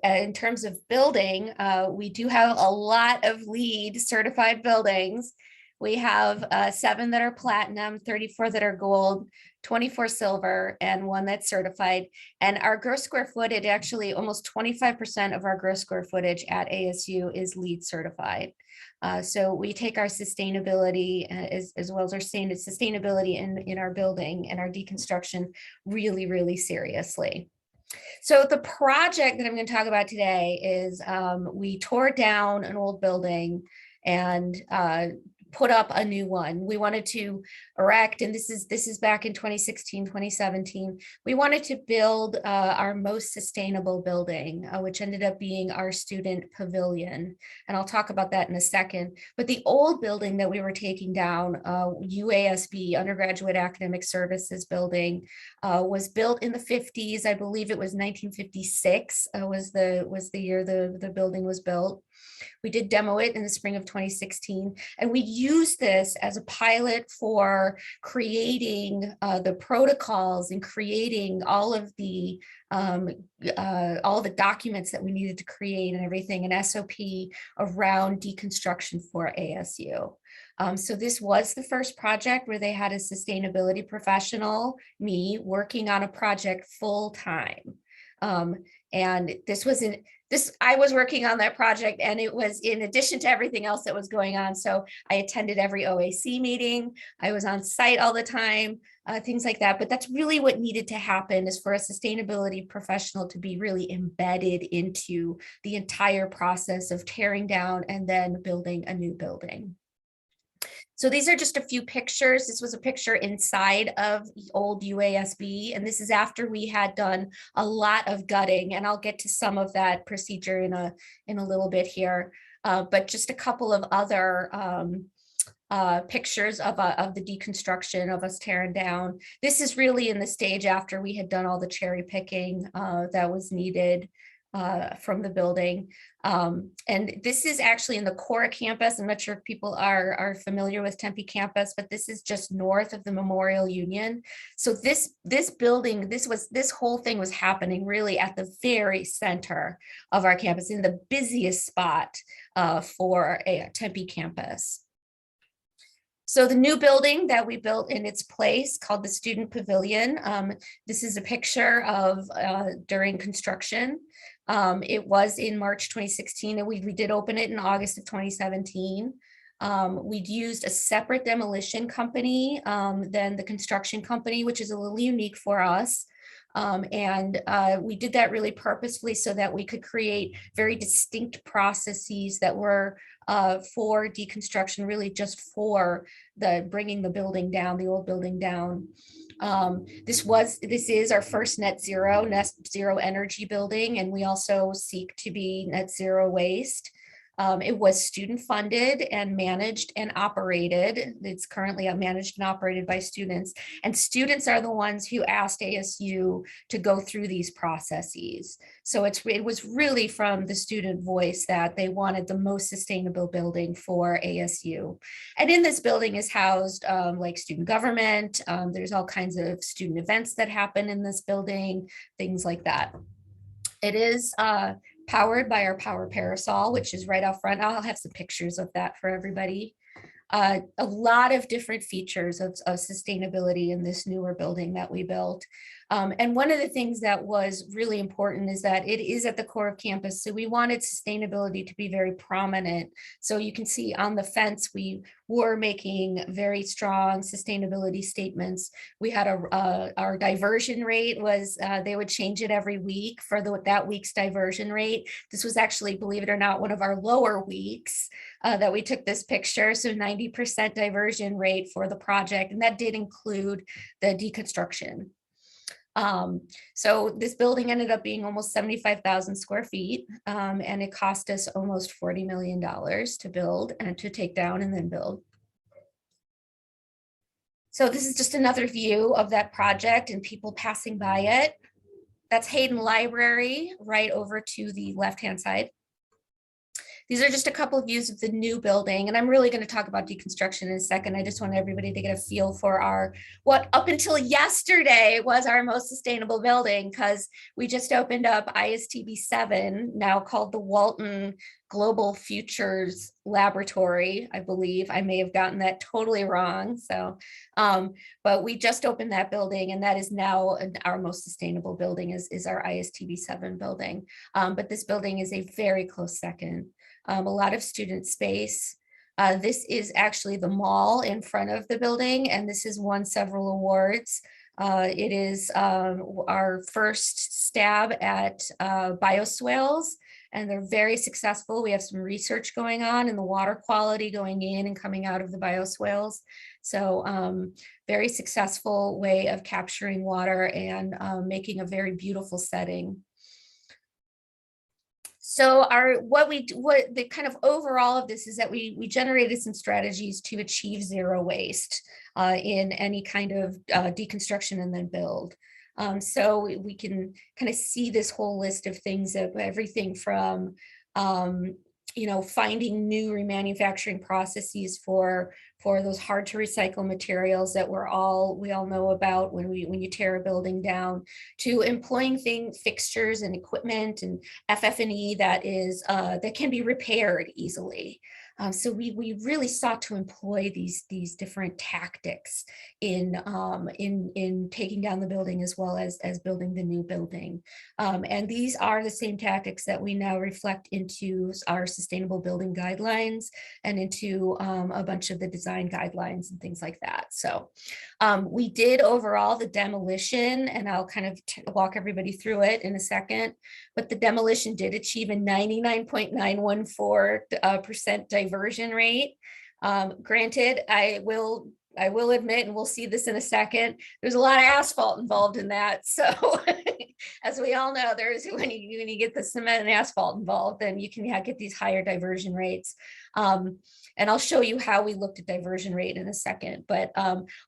In terms of building, we do have a lot of LEED certified buildings. We have 7 that are platinum, 34 that are gold, 24 silver, and 1 that's certified. And our gross square footage, actually almost 25% of our gross square footage at ASU is LEED certified. So we take our sustainability as well as our sustainability in our building and our deconstruction really, really seriously. So the project that I'm going to talk about today is we tore down an old building and put up a new one. We wanted to erect, and this is back in 2016, 2017. We wanted to build our most sustainable building, which ended up being our student pavilion. And I'll talk about that in a second. But the old building that we were taking down, UASB, Undergraduate Academic Services Building, was built in the 50s. I believe it was 1956 was the year the building was built. We did demo it in the spring of 2016, and we used this as a pilot for creating the protocols and creating all the documents that we needed to create and everything, an SOP around deconstruction for ASU. So this was the first project where they had a sustainability professional, me, working on a project full time. And I was working on that project, and it was in addition to everything else that was going on. So I attended every OAC meeting. I was on site all the time, things like that. But that's really what needed to happen, is for a sustainability professional to be really embedded into the entire process of tearing down and then building a new building. So these are just a few pictures. This was a picture inside of the old UASB, and this is after we had done a lot of gutting, and I'll get to some of that procedure in a little bit here. But just a couple of other pictures of the deconstruction of us tearing down. This is really in the stage after we had done all the cherry picking that was needed from the building. And this is actually in the Cora campus. I'm not sure if people are familiar with Tempe campus, but this is just north of the Memorial Union. So this building, this whole thing was happening really at the very center of our campus, in the busiest spot for a Tempe campus. So the new building that we built in its place, called the Student Pavilion, this is a picture of during construction. It was in March 2016, and we did open it in August of 2017. We'd used a separate demolition company than the construction company, which is a little unique for us. And we did that really purposefully so that we could create very distinct processes that were for deconstruction, really just for bringing the building down, the old building down. This is our first net zero energy building, and we also seek to be net zero waste. It was student funded and managed and operated. It's currently managed and operated by students, and students are the ones who asked ASU to go through these processes. So it was really from the student voice that they wanted the most sustainable building for ASU. And in this building is housed like student government. There's all kinds of student events that happen in this building, things like that. It is powered by our Power Parasol, which is right out front. I'll have some pictures of that for everybody. A lot of different features of sustainability in this newer building that we built. And one of the things that was really important is that it is at the core of campus. So we wanted sustainability to be very prominent. So you can see on the fence, we were making very strong sustainability statements. We had our diversion rate was, they would change it every week for that week's diversion rate. This was actually, believe it or not, one of our lower weeks that we took this picture. So 90% diversion rate for the project. And that did include the deconstruction. So this building ended up being almost 75,000 square feet, and it cost us almost $40 million to build and to take down and then build. So this is just another view of that project and people passing by it. That's Hayden Library right over to the left-hand side. These are just a couple of views of the new building, and I'm really going to talk about deconstruction in a second. I just want everybody to get a feel for what up until yesterday was our most sustainable building, because we just opened up ISTB 7, now called the Walton Global Futures Laboratory, I believe. I may have gotten that totally wrong. So, but we just opened that building, and that is now our most sustainable building is our ISTB 7 building. But this building is a very close second. A lot of student space. This is actually the mall in front of the building, and this has won several awards. It is our first stab at bioswales, and they're very successful. We have some research going on in the water quality going in and coming out of the bioswales. So very successful way of capturing water and making a very beautiful setting. So what the kind of overall of this is that we generated some strategies to achieve zero waste in any kind of deconstruction and then build. So we can kind of see this whole list of things, of everything from finding new remanufacturing processes for those hard to recycle materials that we all know about when you tear a building down, to employing fixtures and equipment and FF&E that can be repaired easily. So we really sought to employ these different tactics in taking down the building as well as building the new building. And these are the same tactics that we now reflect into our sustainable building guidelines and into a bunch of the design guidelines and things like that. So we did overall the demolition, and I'll kind of walk everybody through it in a second, but the demolition did achieve a 99.914% diversion rate. Granted, I will admit, and we'll see this in a second, there's a lot of asphalt involved in that. So as we all know, when you get the cement and asphalt involved, then you can get these higher diversion rates. And I'll show you how we looked at diversion rate in a second. But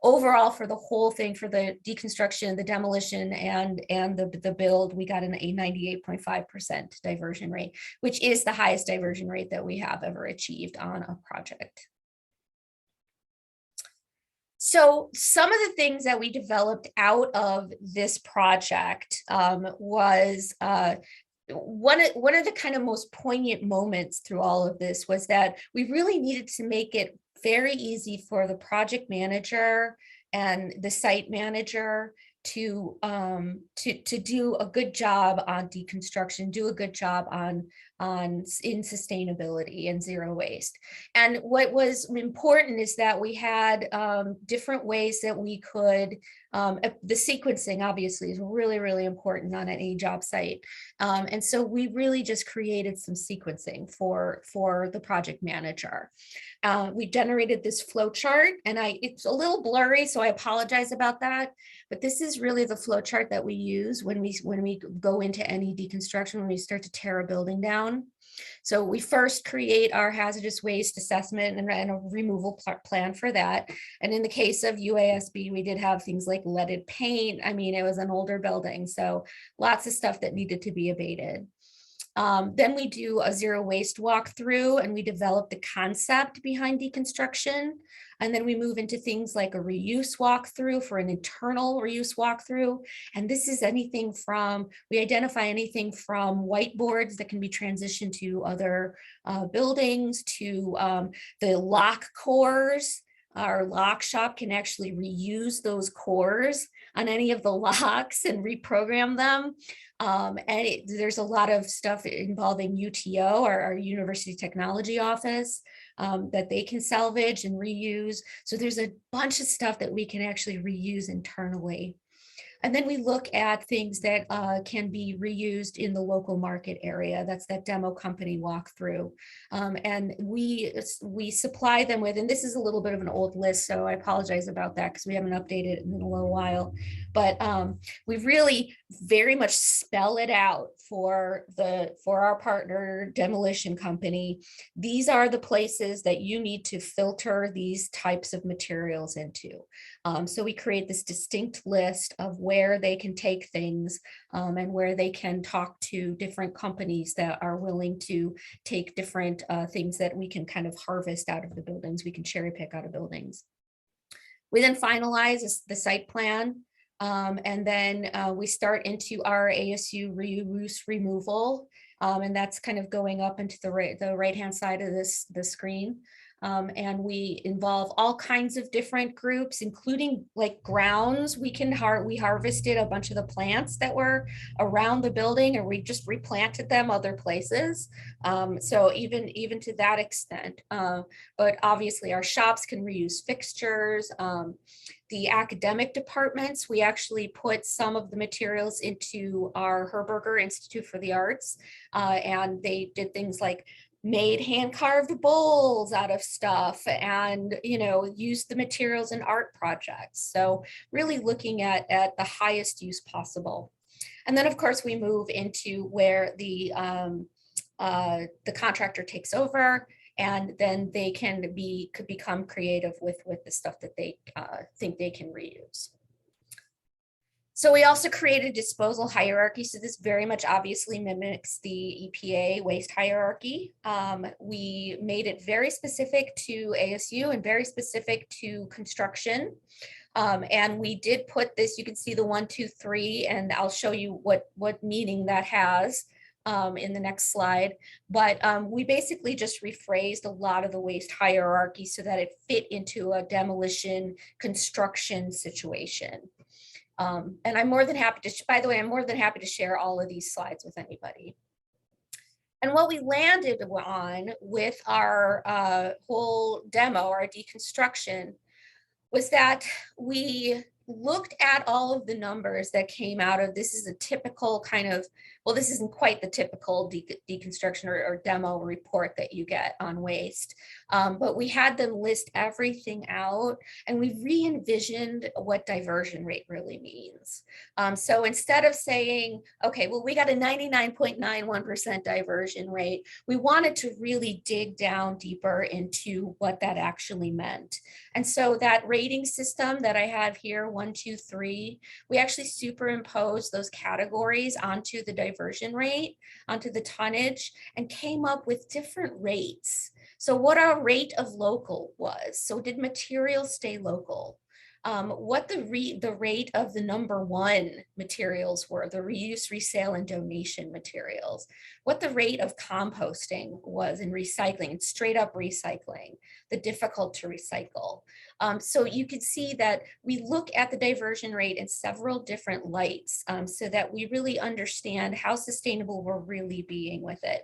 overall, for the whole thing, for the deconstruction, the demolition, and the build, we got a 98.5% diversion rate, which is the highest diversion rate that we have ever achieved on a project. So some of the things that we developed out of this project was one of the kind of most poignant moments through all of this was that we really needed to make it very easy for the project manager and the site manager to do a good job on deconstruction, do a good job in sustainability and zero waste. And what was important is that we had different ways that we could, the sequencing obviously is really, really important on any job site. And so we really just created some sequencing for the project manager. We generated this flow chart, and it's a little blurry, so I apologize about that. But this is really the flow chart that we use when we go into any deconstruction, when we start to tear a building down. So we first create our hazardous waste assessment and a removal plan for that. And in the case of UASB, we did have things like leaded paint. I mean, it was an older building, so lots of stuff that needed to be abated. Then we do a zero waste walkthrough, and we develop the concept behind deconstruction. And then we move into things like a reuse walkthrough for an internal reuse walkthrough. And this is anything from, we identify anything from whiteboards that can be transitioned to other buildings, to the lock cores. Our lock shop can actually reuse those cores on any of the locks and reprogram them. There's a lot of stuff involving UTO, our University Technology Office, that they can salvage and reuse. So there's a bunch of stuff that we can actually reuse internally. And then we look at things that can be reused in the local market area. That's that demo company walkthrough. And we supply them with, and this is a little bit of an old list, so I apologize about that because we haven't updated it in a little while. But we really very much spell it out for our partner demolition company. These are the places that you need to filter these types of materials into. So we create this distinct list of where they can take things and where they can talk to different companies that are willing to take different things that we can kind of harvest out of the buildings. We can cherry pick out of buildings. We then finalize the site plan. And then we start into our ASU reuse removal. And that's kind of going up into the right-hand side of the screen. And we involve all kinds of different groups, including like grounds. We harvested a bunch of the plants that were around the building, and we just replanted them other places. So even to that extent, but obviously our shops can reuse fixtures. The academic departments, we actually put some of the materials into our Herberger Institute for the Arts, and they did things like made hand-carved bowls out of stuff and, used the materials in art projects. So really looking at the highest use possible. And then of course we move into where the contractor takes over, and then they could become creative with the stuff that they think they can reuse. So we also created disposal hierarchy. So this very much obviously mimics the EPA waste hierarchy. We made it very specific to ASU and very specific to construction. And we did put this, you can see the 1, 2, 3, and I'll show you what meaning that has in the next slide. But we basically just rephrased a lot of the waste hierarchy so that it fit into a demolition construction situation. And I'm more than happy to, by the way, I'm more than happy to share all of these slides with anybody. And what we landed on with our whole demo, our deconstruction, was that we looked at all of the numbers that came out of, this is a typical kind of, well, this isn't quite the typical deconstruction or demo report that you get on waste, but we had them list everything out, and we re-envisioned what diversion rate really means. So instead of saying, okay, well, we got a 99.91% diversion rate, we wanted to really dig down deeper into what that actually meant. And so that rating system that I have here, 1, 2, 3, we actually superimposed those categories onto the diversion rate, onto the tonnage, and came up with different rates. So what our rate of local was. So did materials stay local? What the rate of the number 1 materials were, the reuse, resale, and donation materials, what the rate of composting was in recycling, and straight up recycling, the difficult to recycle. So you could see that we look at the diversion rate in several different lights so that we really understand how sustainable we're really being with it.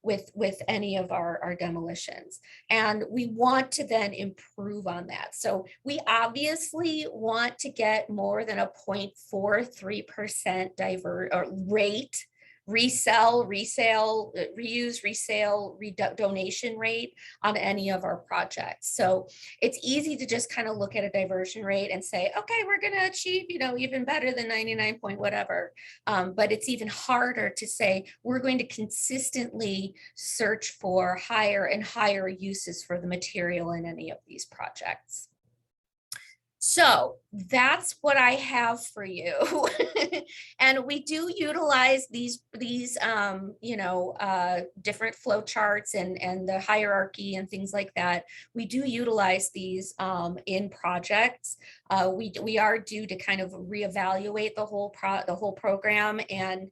With any of our demolitions. And we want to then improve on that. So we obviously want to get more than a 0.43% rate, resale, reuse, resale, donation rate on any of our projects. So it's easy to just kind of look at a diversion rate and say, okay, we're going to achieve, even better than 99 point whatever. But it's even harder to say we're going to consistently search for higher and higher uses for the material in any of these projects. So that's what I have for you. And we do utilize these different flow charts and the hierarchy and things like that. We do utilize these in projects. We are due to kind of reevaluate the whole program and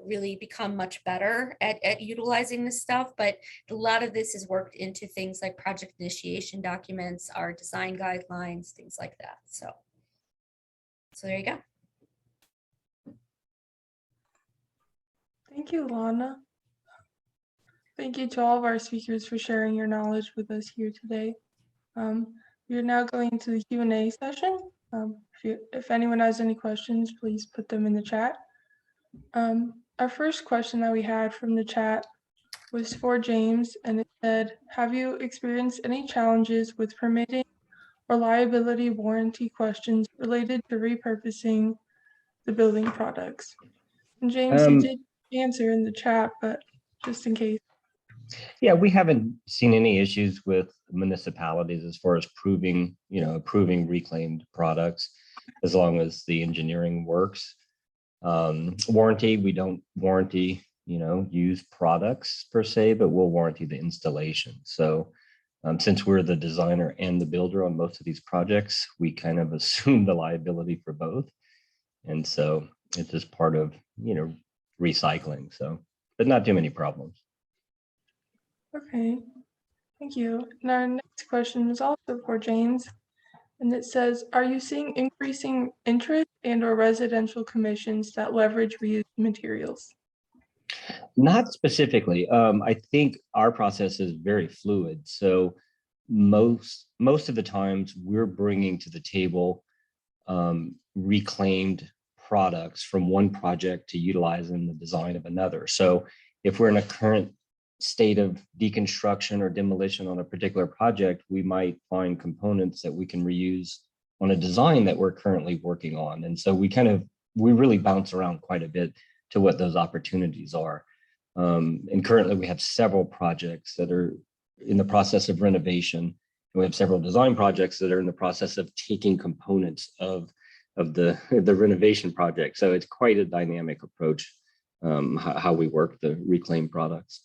really become much better at utilizing this stuff. But a lot of this is worked into things like project initiation documents, our design guidelines, things like that. So So there you go. Thank you, Alana. Thank you to all of our speakers for sharing your knowledge with us here today. We are now going to the Q&A session. If anyone has any questions, please put them in the chat. Our first question that we had from the chat was for James, and it said, have you experienced any challenges with permitting or liability warranty questions related to repurposing the building products? And James, you did answer in the chat, but just in case. Yeah, we haven't seen any issues with municipalities as far as approving reclaimed products, as long as the engineering works. Warranty, we don't warranty, used products per se, but we'll warranty the installation. So since we're the designer and the builder on most of these projects, we kind of assume the liability for both. And so it's just part of, recycling. So, but not too many problems. Okay, thank you. And our next question is also for James, and it says, are you seeing increasing interest and/or residential commissions that leverage reused materials? Not specifically. I think our process is very fluid. So most of the times we're bringing to the table reclaimed products from one project to utilize in the design of another. So if we're in a current state of deconstruction or demolition on a particular project, we might find components that we can reuse on a design that we're currently working on. And so we really bounce around quite a bit to what those opportunities are. And currently we have several projects that are in the process of renovation. We have several design projects that are in the process of taking components of the renovation project. So it's quite a dynamic approach, how we work the reclaimed products.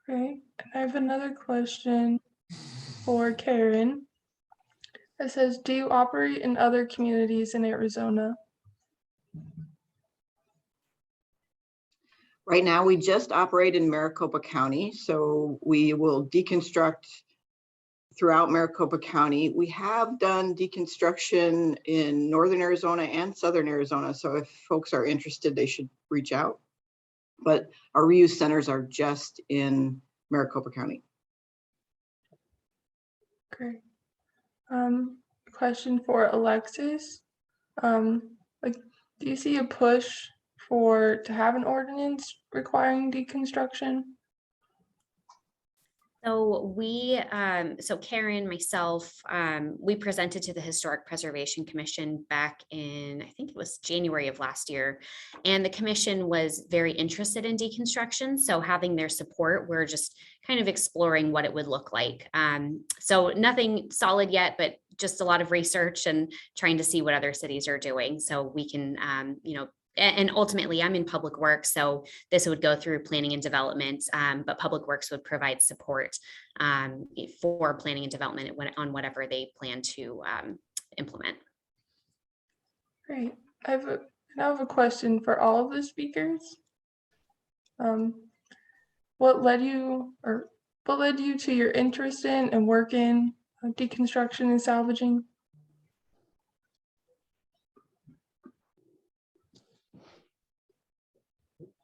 Okay, I have another question for Karen. It says, do you operate in other communities in Arizona? Right now, we just operate in Maricopa County, so we will deconstruct throughout Maricopa County. We have done deconstruction in Northern Arizona and Southern Arizona, so if folks are interested, they should reach out. But our reuse centers are just in Maricopa County. Great. Question for Alexis. Do you see a push to have an ordinance requiring deconstruction? So so Karen, myself, we presented to the Historic Preservation Commission back in, I think it was January of last year, and the commission was very interested in deconstruction. So having their support, we're just kind of exploring what it would look like. So nothing solid yet, but just a lot of research and trying to see what other cities are doing. So we can, and ultimately I'm in public works, so this would go through planning and development, but public works would provide support for planning and development on whatever they plan to implement. Great. I have a question for all of the speakers. What led you to your interest in and work in deconstruction and salvaging?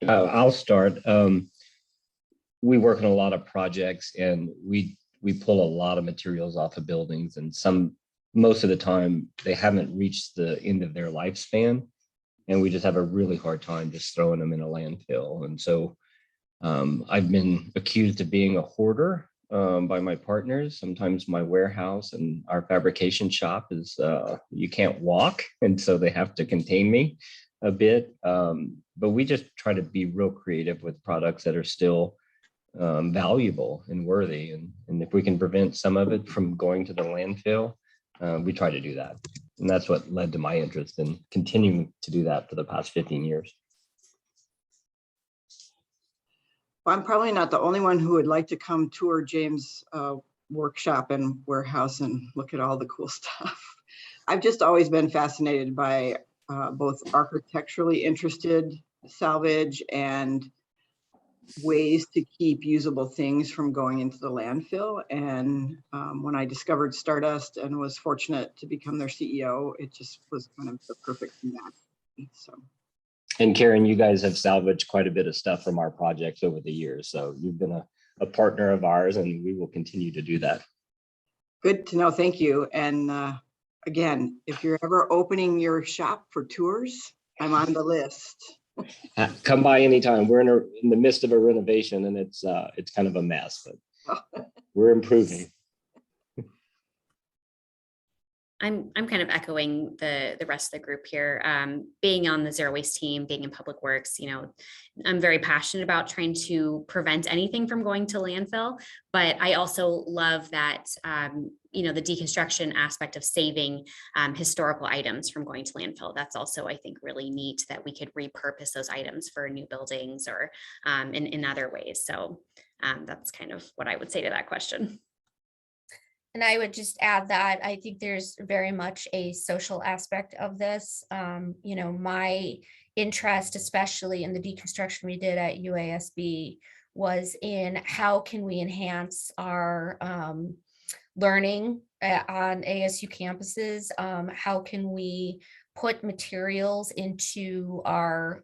I'll start. We work on a lot of projects, and we pull a lot of materials off of buildings, and most of the time they haven't reached the end of their lifespan, and we just have a really hard time just throwing them in a landfill. And so I've been accused of being a hoarder by my partners. Sometimes my warehouse and our fabrication shop is you can't walk, and so they have to contain me a bit. But we just try to be real creative with products that are still valuable and worthy. And if we can prevent some of it from going to the landfill, we try to do that. And that's what led to my interest in continuing to do that for the past 15 years. Well, I'm probably not the only one who would like to come tour James' workshop and warehouse and look at all the cool stuff. I've just always been fascinated by both architecturally interested salvage and ways to keep usable things from going into the landfill. And when I discovered Stardust and was fortunate to become their CEO, it just was kind of the perfect match. So. And Karen, you guys have salvaged quite a bit of stuff from our projects over the years. So you've been a partner of ours, and we will continue to do that. Good to know. Thank you. And again, if you're ever opening your shop for tours, I'm on the list. Come by anytime. We're in the midst of a renovation, and it's kind of a mess, but we're improving. I'm kind of echoing the rest of the group here. Being on the zero waste team, being in public works, you know, I'm very passionate about trying to prevent anything from going to landfill. But I also love that, you know, the deconstruction aspect of saving historical items from going to landfill. That's also, I think, really neat that we could repurpose those items for new buildings or in other ways. So that's kind of what I would say to that question. And I would just add that I think there's very much a social aspect of this. You know, my interest, especially in the deconstruction we did at UASB, was in how can we enhance our learning on ASU campuses? How can we put materials into our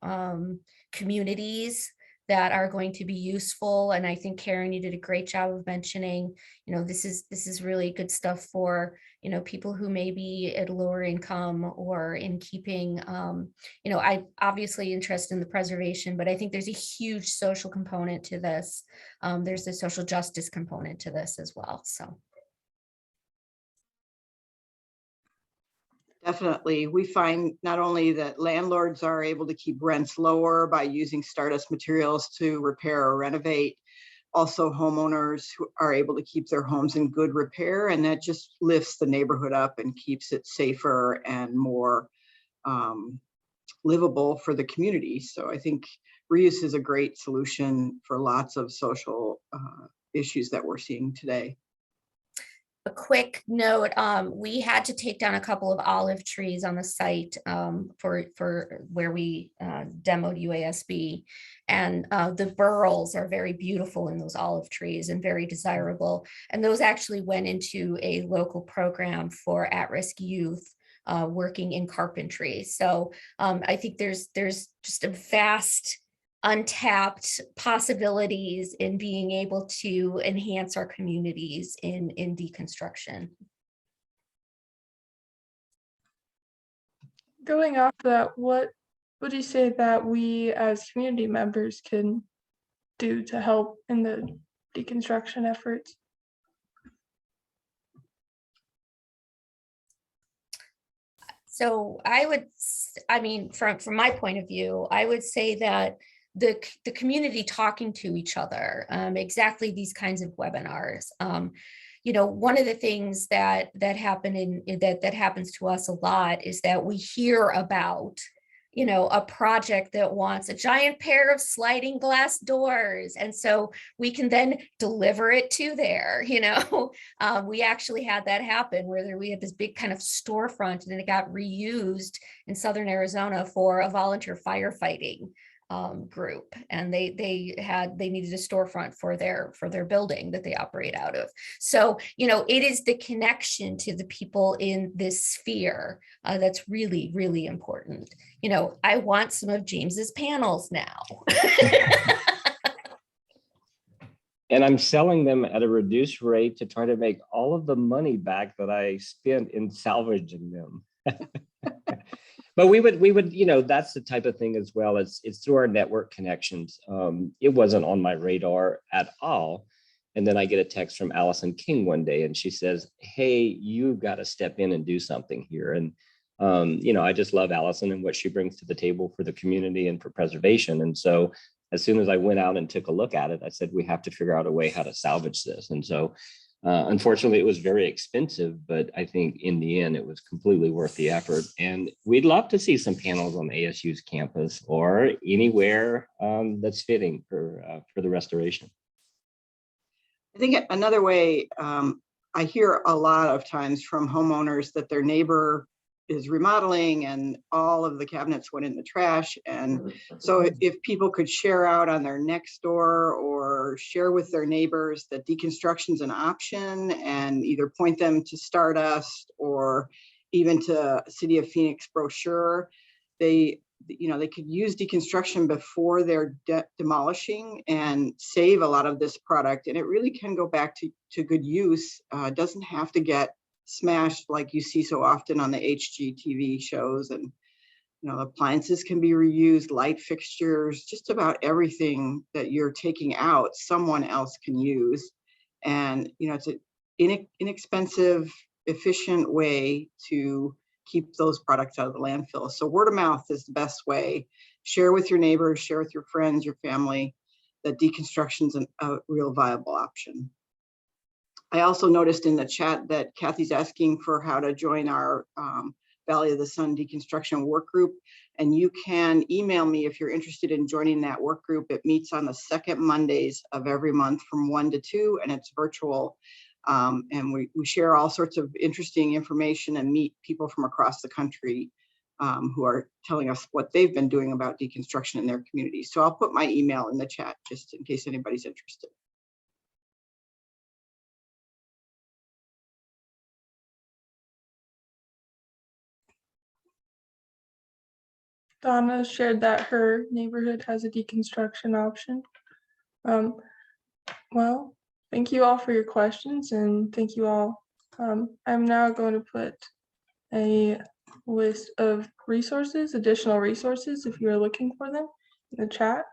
communities that are going to be useful? And I think Karen, you did a great job of mentioning, you know, this is really good stuff for, you know, people who may be at lower income or in keeping, you know, I obviously interested in the preservation, but I think there's a huge social component to this. There's a social justice component to this as well. So. Definitely. We find not only that landlords are able to keep rents lower by using Stardust materials to repair or renovate, also homeowners who are able to keep their homes in good repair, and that just lifts the neighborhood up and keeps it safer and more livable for the community. So I think reuse is a great solution for lots of social issues that we're seeing today. A quick note, we had to take down a couple of olive trees on the site for where we demoed UASB, and the burls are very beautiful in those olive trees and very desirable. And those actually went into a local program for at-risk youth working in carpentry. So I think there's just a vast untapped possibilities in being able to enhance our communities in deconstruction. Going off that, what would you say that we as community members can do to help in the deconstruction efforts? So I mean, from my point of view, I would say that the community talking to each other, exactly these kinds of webinars. You know, one of the things that happen that happens to us a lot is that we hear about, you know, a project that wants a giant pair of sliding glass doors. And so we can then deliver it to there, you know. We actually had that happen where we had this big kind of storefront and it got reused in Southern Arizona for a volunteer firefighting group, and they needed a storefront for their building that they operate out of. So, you know, it is the connection to the people in this sphere that's really, really important. You know, I want some of James's panels now. And I'm selling them at a reduced rate to try to make all of the money back that I spent in salvaging them. But we would, you know, that's the type of thing as well. It's through our network connections. It wasn't on my radar at all. And then I get a text from Allison King one day and she says, hey, you've got to step in and do something here. And, you know, I just love Allison and what she brings to the table for the community and for preservation. And so as soon as I went out and took a look at it, I said, we have to figure out a way how to salvage this. And so unfortunately, it was very expensive, but I think in the end, it was completely worth the effort. And we'd love to see some panels on ASU's campus or anywhere that's fitting for the restoration. I think another way I hear a lot of times from homeowners that their neighbor is remodeling, and all of the cabinets went in the trash. And so if people could share out on their next door or share with their neighbors that deconstruction is an option, and either point them to Stardust or even to City of Phoenix brochure, they could use deconstruction before they're demolishing and save a lot of this product. And it really can go back to good use. It doesn't have to get smashed like you see so often on the HGTV shows. And the appliances can be reused, light fixtures, just about everything that you're taking out, someone else can use. And it's an inexpensive, efficient way to keep those products out of the landfill. So word of mouth is the best way. Share with your neighbors, share with your friends, your family, that deconstruction is a real viable option. I also noticed in the chat that Kathy's asking for how to join our Valley of the Sun deconstruction work group. And you can email me if you're interested in joining that work group. It meets on the second Mondays of every month from 1 to 2, and it's virtual. And we share all sorts of interesting information and meet people from across the country who are telling us what they've been doing about deconstruction in their community. So I'll put my email in the chat just in case anybody's interested. Donna shared that her neighborhood has a deconstruction option. Well, thank you all for your questions, and thank you all. I'm now going to put a list of resources, additional resources, if you're looking for them, in the chat.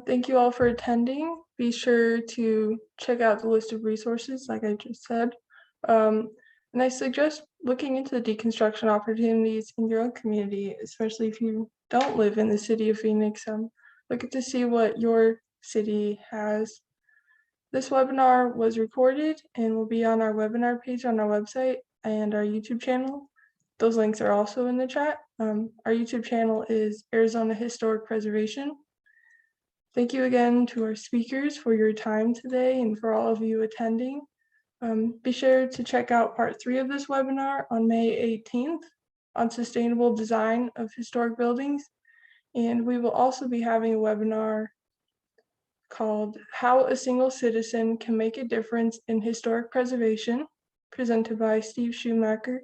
Thank you all for attending. Be sure to check out the list of resources, like I just said. And I suggest looking into the deconstruction opportunities in your own community, especially if you don't live in the city of Phoenix. Look to see what your city has. This webinar was recorded and will be on our webinar page on our website and our YouTube channel. Those links are also in the chat. Our YouTube channel is Arizona Historic Preservation. Thank you again to our speakers for your time today and for all of you attending. Be sure to check out part 3 of this webinar on May 18th on sustainable design of historic buildings. And we will also be having a webinar called How a Single Citizen Can Make a Difference in Historic Preservation, presented by Steve Schumacher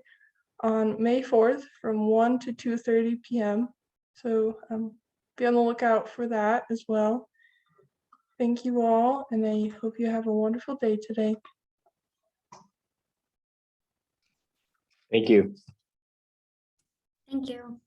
on May 4th from 1 to 2:30 p.m. So be on the lookout for that as well. Thank you all, and I hope you have a wonderful day today. Thank you. Thank you.